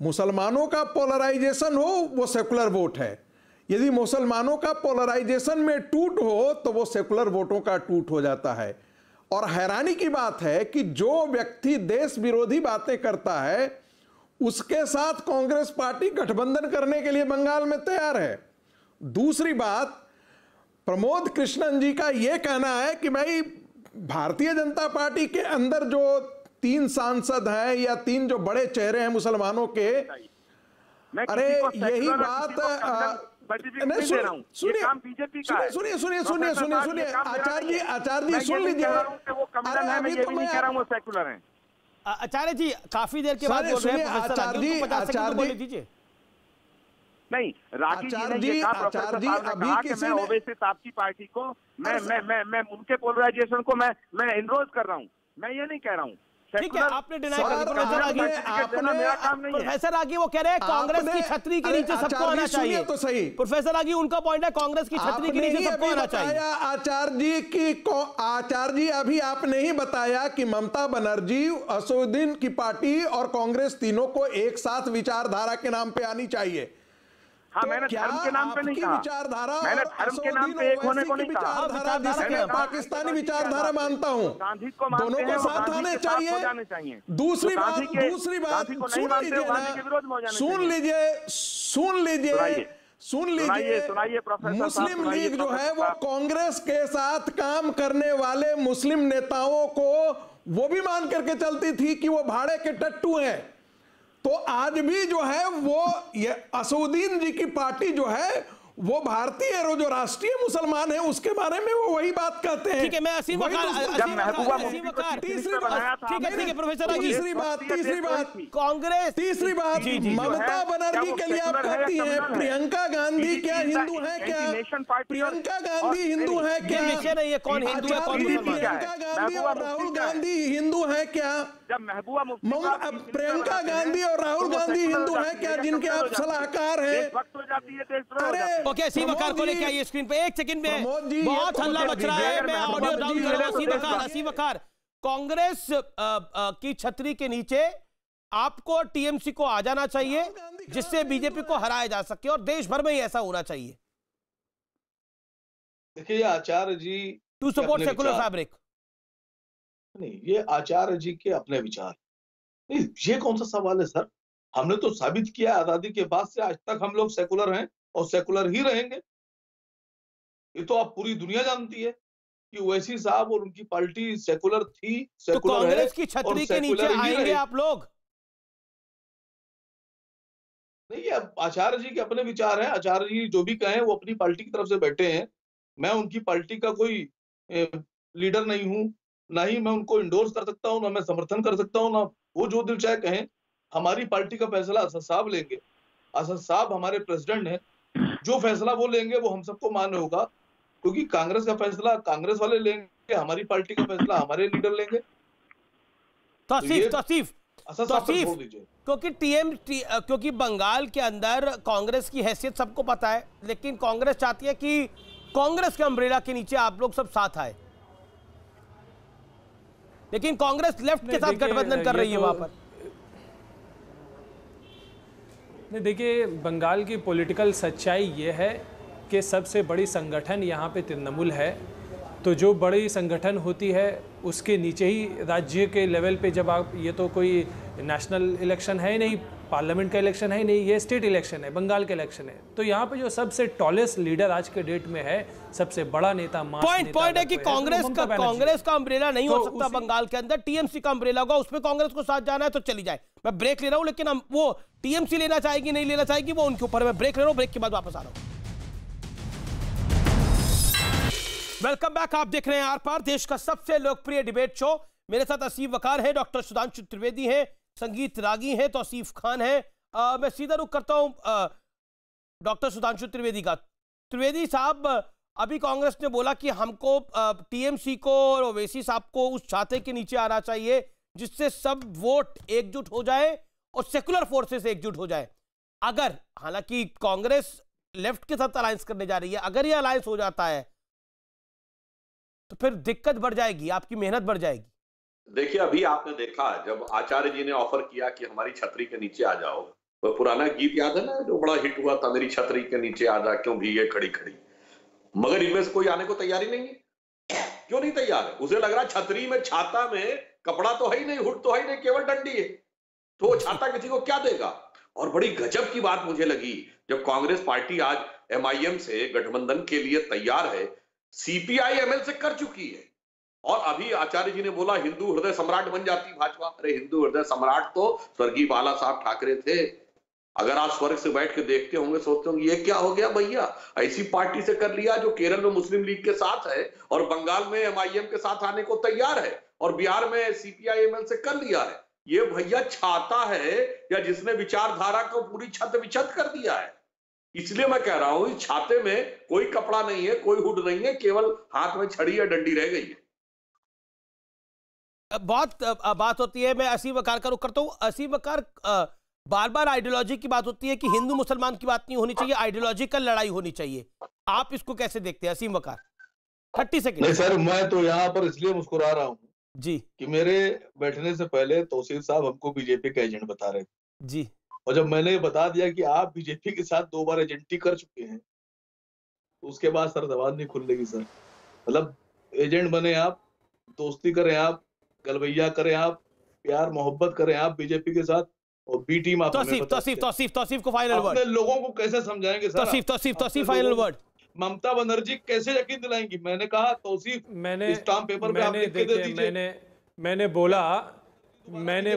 मुसलमानों का पोलराइजेशन हो वो सेकुलर वोट है। यदि मुसलमानों का पोलराइजेशन में टूट हो तो वो सेकुलर वोटों का टूट हो जाता है। और हैरानी की बात है कि जो व्यक्ति देश विरोधी बातें करता है उसके साथ कांग्रेस पार्टी गठबंधन करने के लिए बंगाल में तैयार है। दूसरी बात, प्रमोद कृष्णन जी का यह कहना है कि भाई भारतीय जनता पार्टी के अंदर जो 3 सांसद हैं या 3 जो बड़े चेहरे हैं मुसलमानों के, अरे यही बात सुनिए आचार्य जी सुन लीजिए। आचार्य जी काफी देर के बाद बोल रहे हैं, आचार्य जी नहीं, रागी जी ने कहा कि मैं ओवैसी साहब की पार्टी को मैं उनके पोलराइजेशन को मैं इनरोल कर रहा हूं, मैं ये नहीं कह रहा हूं। ठीक है, आपने डिनाई कर दिया। प्रोफेसर रागी वो कह रहे हैं कांग्रेस की छतरी के नीचे सबको आना चाहिए। तो सही, प्रोफेसर रागी उनका पॉइंट है कांग्रेस की छतरी के नीचे सबको आना चाहिए। आचार्य जी अभी आपने ही बताया कि ममता बनर्जी, असदुद्दीन की पार्टी और कांग्रेस तीनों को एक साथ विचारधारा के नाम पे आनी चाहिए। हाँ, तो मैंने धर्म के नाम पे नहीं कहा, विचारधारा, मैंने धर्म के नाम पे एक होने को नहीं कहा। जिसके पाकिस्तानी विचारधारा मानता हूँ, दोनों को साथ आने चाहिए। दूसरी बात सुन लीजिए, मुस्लिम लीग जो है वो कांग्रेस के साथ काम करने वाले मुस्लिम नेताओं को वो भी मान करके चलती थी कि वो भाड़े के टट्टू हैं। तो आज भी जो है वो ये असदुद्दीन जी की पार्टी जो है वो भारतीय जो राष्ट्रीय मुसलमान है उसके बारे में वो वही बात कहते हैं। ठीक है, मैं असीम वकार, ठीक है प्रोफेसर रागी, तीसरी बात कांग्रेस, तीसरी बात ममता बनर्जी के लिए आप कहती हैं प्रियंका गांधी क्या हिंदू है क्या? प्रियंका गांधी हिंदू है क्या? विषय नहीं है कौन हिंदू है कौन मुसलमान। प्रियंका गांधी और राहुल गांधी हिंदू है क्या? जब महबूबा प्रियंका गांधी और राहुल गांधी हिंदू है क्या जिनके आप सलाहकार हैं? वक्त हो जाती है, देश ओके, असीम वकार को लेके आइए स्क्रीन पे, एक सेकंड में, बहुत हल्ला मच रहा है, मैं ऑडियो डाउन कर रहा हूं। असीम वकार, कांग्रेस की छतरी के नीचे आपको टीएमसी को आ जाना चाहिए जिससे बीजेपी को हराया जा सके और देश भर में ही ऐसा होना चाहिए। देखिए, ये आचार्य जी टू सपोर्ट सेकुलर फैब्रिक, नहीं, ये आचार्य जी के अपने विचार नहीं। ये कौन सा सवाल है सर? हमने तो साबित किया आजादी के बाद से आज तक हम लोग सेकुलर हैं और सेकुलर ही रहेंगे। ये तो आप पूरी दुनिया जानती है कि ओवैसी साहब और उनकी पार्टी सेकुलर थी, सेकुलर तो कांग्रेस की छतरी के नीचे आएंगे आप लोग? नहीं, अब आचार्य जी के अपने विचार हैं। आचार्य जी जो भी कहें वो अपनी पार्टी की तरफ से बैठे हैं। मैं उनकी पार्टी का कोई लीडर नहीं हूं, ना ही मैं उनको इंडोर्स कर सकता हूं, ना मैं समर्थन कर सकता हूं, ना वो जो दिल चाहे कहें। हमारी पार्टी का फैसला असद साहब लेंगे। असद साहब हमारे प्रेसिडेंट हैं, जो फैसला वो लेंगे वो हम सबको मान्य होगा, क्योंकि कांग्रेस का फैसला कांग्रेस वाले लेंगे, हमारी पार्टी का फैसला हमारे लीडर लेंगे। क्योंकि बंगाल के अंदर कांग्रेस की हैसियत सबको पता है, लेकिन कांग्रेस चाहती है कि कांग्रेस के अम्ब्रेला के नीचे आप लोग सब साथ आए, लेकिन कांग्रेस लेफ्ट के साथ गठबंधन कर रही है वहां पर। देखिए, बंगाल की पॉलिटिकल सच्चाई ये है कि सबसे बड़ी संगठन यहाँ पे तृणमूल है। तो जो बड़ी संगठन होती है उसके नीचे ही राज्य के लेवल पे, जब आप, ये तो कोई नेशनल इलेक्शन है नहीं, पार्लियामेंट का इलेक्शन है नहीं, ये स्टेट इलेक्शन है, बंगाल का इलेक्शन है। तो यहाँ पे जो सबसे टॉलेस्ट लीडर आज के डेट में है, सबसे बड़ा नेता, पॉइंट है कि कांग्रेस का अम्ब्रेला नहीं हो सकता बंगाल के अंदर, टीएमसी का अम्ब्रेला होगा, उसमें कांग्रेस को साथ जाना है तो चली जाए। मैं ब्रेक ले रहा हूं, लेकिन वो टीएमसी लेना चाहेगी नहीं लेना चाहेगी वो उनके ऊपर। मैं ब्रेक ले रहा हूं, ब्रेक के बाद वापस आ रहा हूं। वेलकम बैक, आप देख रहे हैं आर पार, देश का सबसे लोकप्रिय डिबेट शो। मेरे साथ असीम वकार है, डॉक्टर सुधांशु त्रिवेदी है, संगीत रागी है, तौसीफ खान है। मैं सीधा रुख करता हूं डॉक्टर सुधांशु त्रिवेदी का। त्रिवेदी साहब, अभी कांग्रेस ने बोला कि हमको टीएमसी को और ओवैसी साहब को उस छाते के नीचे आना चाहिए जिससे सब वोट एकजुट हो जाए और सेकुलर फोर्सेस एकजुट हो जाए। अगर, हालांकि कांग्रेस लेफ्ट के साथ अलायंस करने जा रही है, अगर यह अलायंस हो जाता है तो फिर दिक्कत बढ़ जाएगी, आपकी मेहनत बढ़ जाएगी। देखिए, अभी आपने देखा जब आचार्य जी ने ऑफर किया कि हमारी छतरी के नीचे आ जाओ, वो पुराना गीत याद है ना जो बड़ा हिट हुआ था, मेरी छतरी के नीचे आ जा क्यों भीगे खड़ी खड़ी, मगर इनमें से कोई आने को तैयारी नहीं है। क्यों नहीं तैयार है? उसे लग रहा छतरी में, छाता में कपड़ा तो है ही नहीं, हुड तो है ही नहीं, केवल डंडी है, तो वो छाता किसी को क्या देगा। और बड़ी गजब की बात मुझे लगी जब कांग्रेस पार्टी आज एमआईएम से गठबंधन के लिए तैयार है, सीपीआई एमएल से कर चुकी है, और अभी आचार्य जी ने बोला हिंदू हृदय सम्राट बन जाती भाजपा। अरे हिंदू हृदय सम्राट तो स्वर्गीय बाला साहब ठाकरे थे। अगर आप स्वर्ग से बैठ के देखते होंगे, सोचते होंगे ये क्या हो गया भैया, ऐसी पार्टी से कर लिया जो केरल में मुस्लिम लीग के साथ है और बंगाल में एमआईएम के साथ आने को तैयार है और बिहार में सीपीआई एमएल से कर लिया है। ये भैया छाता है या जिसने विचारधारा को पूरी छत विछत कर दिया है। इसलिए मैं कह रहा हूं इस छाते में कोई कपड़ा नहीं है, कोई हुड नहीं है, केवल हाथ में छड़ी या डंडी रह गई है। बहुत बात होती है, मैं असीम वकार का रुख करता हूं। असीम वकार, बार बार आइडियोलॉजी की बात होती है कि हिंदू मुसलमान की बात नहीं होनी चाहिए, आइडियोलॉजिकल लड़ाई होनी चाहिए। आप इसको कैसे देखते हैं असीम वकार? 30 सेकंड। नहीं सर, मैं तो यहाँ पर इसलिए मुस्कुरा रहा हूँ जी कि मेरे बैठने से पहले तौसीफ साहब हमको बीजेपी का एजेंट बता रहे थे जी, और जब मैंने बता दिया कि आप बीजेपी के साथ 2 बार एजेंटी कर चुके हैं, तो उसके बाद सर जबान नहीं खुलेगी सर। मतलब एजेंट बने आप, दोस्ती करें आप, गलवैया करें आप, प्यार मोहब्बत करें आप बीजेपी के साथ, और बी टीम आप तौसीफ को फाइनल वर्ड। अपने लोगों को कैसे समझाएंगे sir? Tauseef final word. Mamata Banerjee कैसे यकीन दिलाएंगी? मैंने कहा तौसीफ, स्टाम्प पेपर पे आप लिख के दे दीजिए। मैंने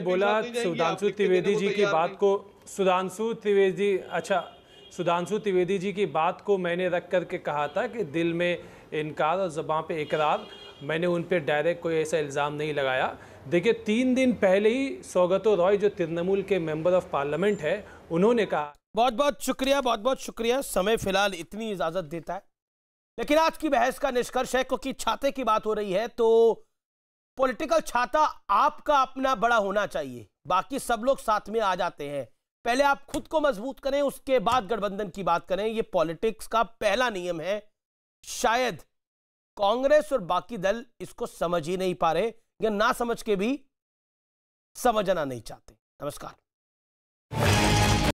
बोला सुधांशु त्रिवेदी जी की बात को, सुधांशु त्रिवेदी जी की बात को मैंने रख करके कहा था कि दिल में इनकार और ज़बान पे इकरार। मैंने उन पे डायरेक्ट कोई ऐसा इल्ज़ाम नहीं लगाया। देखिए, 3 दिन पहले ही सौगतो रॉय जो तृणमूल के मेंबर ऑफ पार्लियामेंट है, उन्होंने कहा। बहुत बहुत शुक्रिया। समय फिलहाल इतनी इजाजत देता है, लेकिन आज की बहस का निष्कर्ष है, क्योंकि छाते की बात हो रही है तो पॉलिटिकल छाता आपका अपना बड़ा होना चाहिए, बाकी सब लोग साथ में आ जाते हैं। पहले आप खुद को मजबूत करें, उसके बाद गठबंधन की बात करें। ये पॉलिटिक्स का पहला नियम है। शायद कांग्रेस और बाकी दल इसको समझ ही नहीं पा रहे, या ना समझ के भी समझना नहीं चाहते। नमस्कार।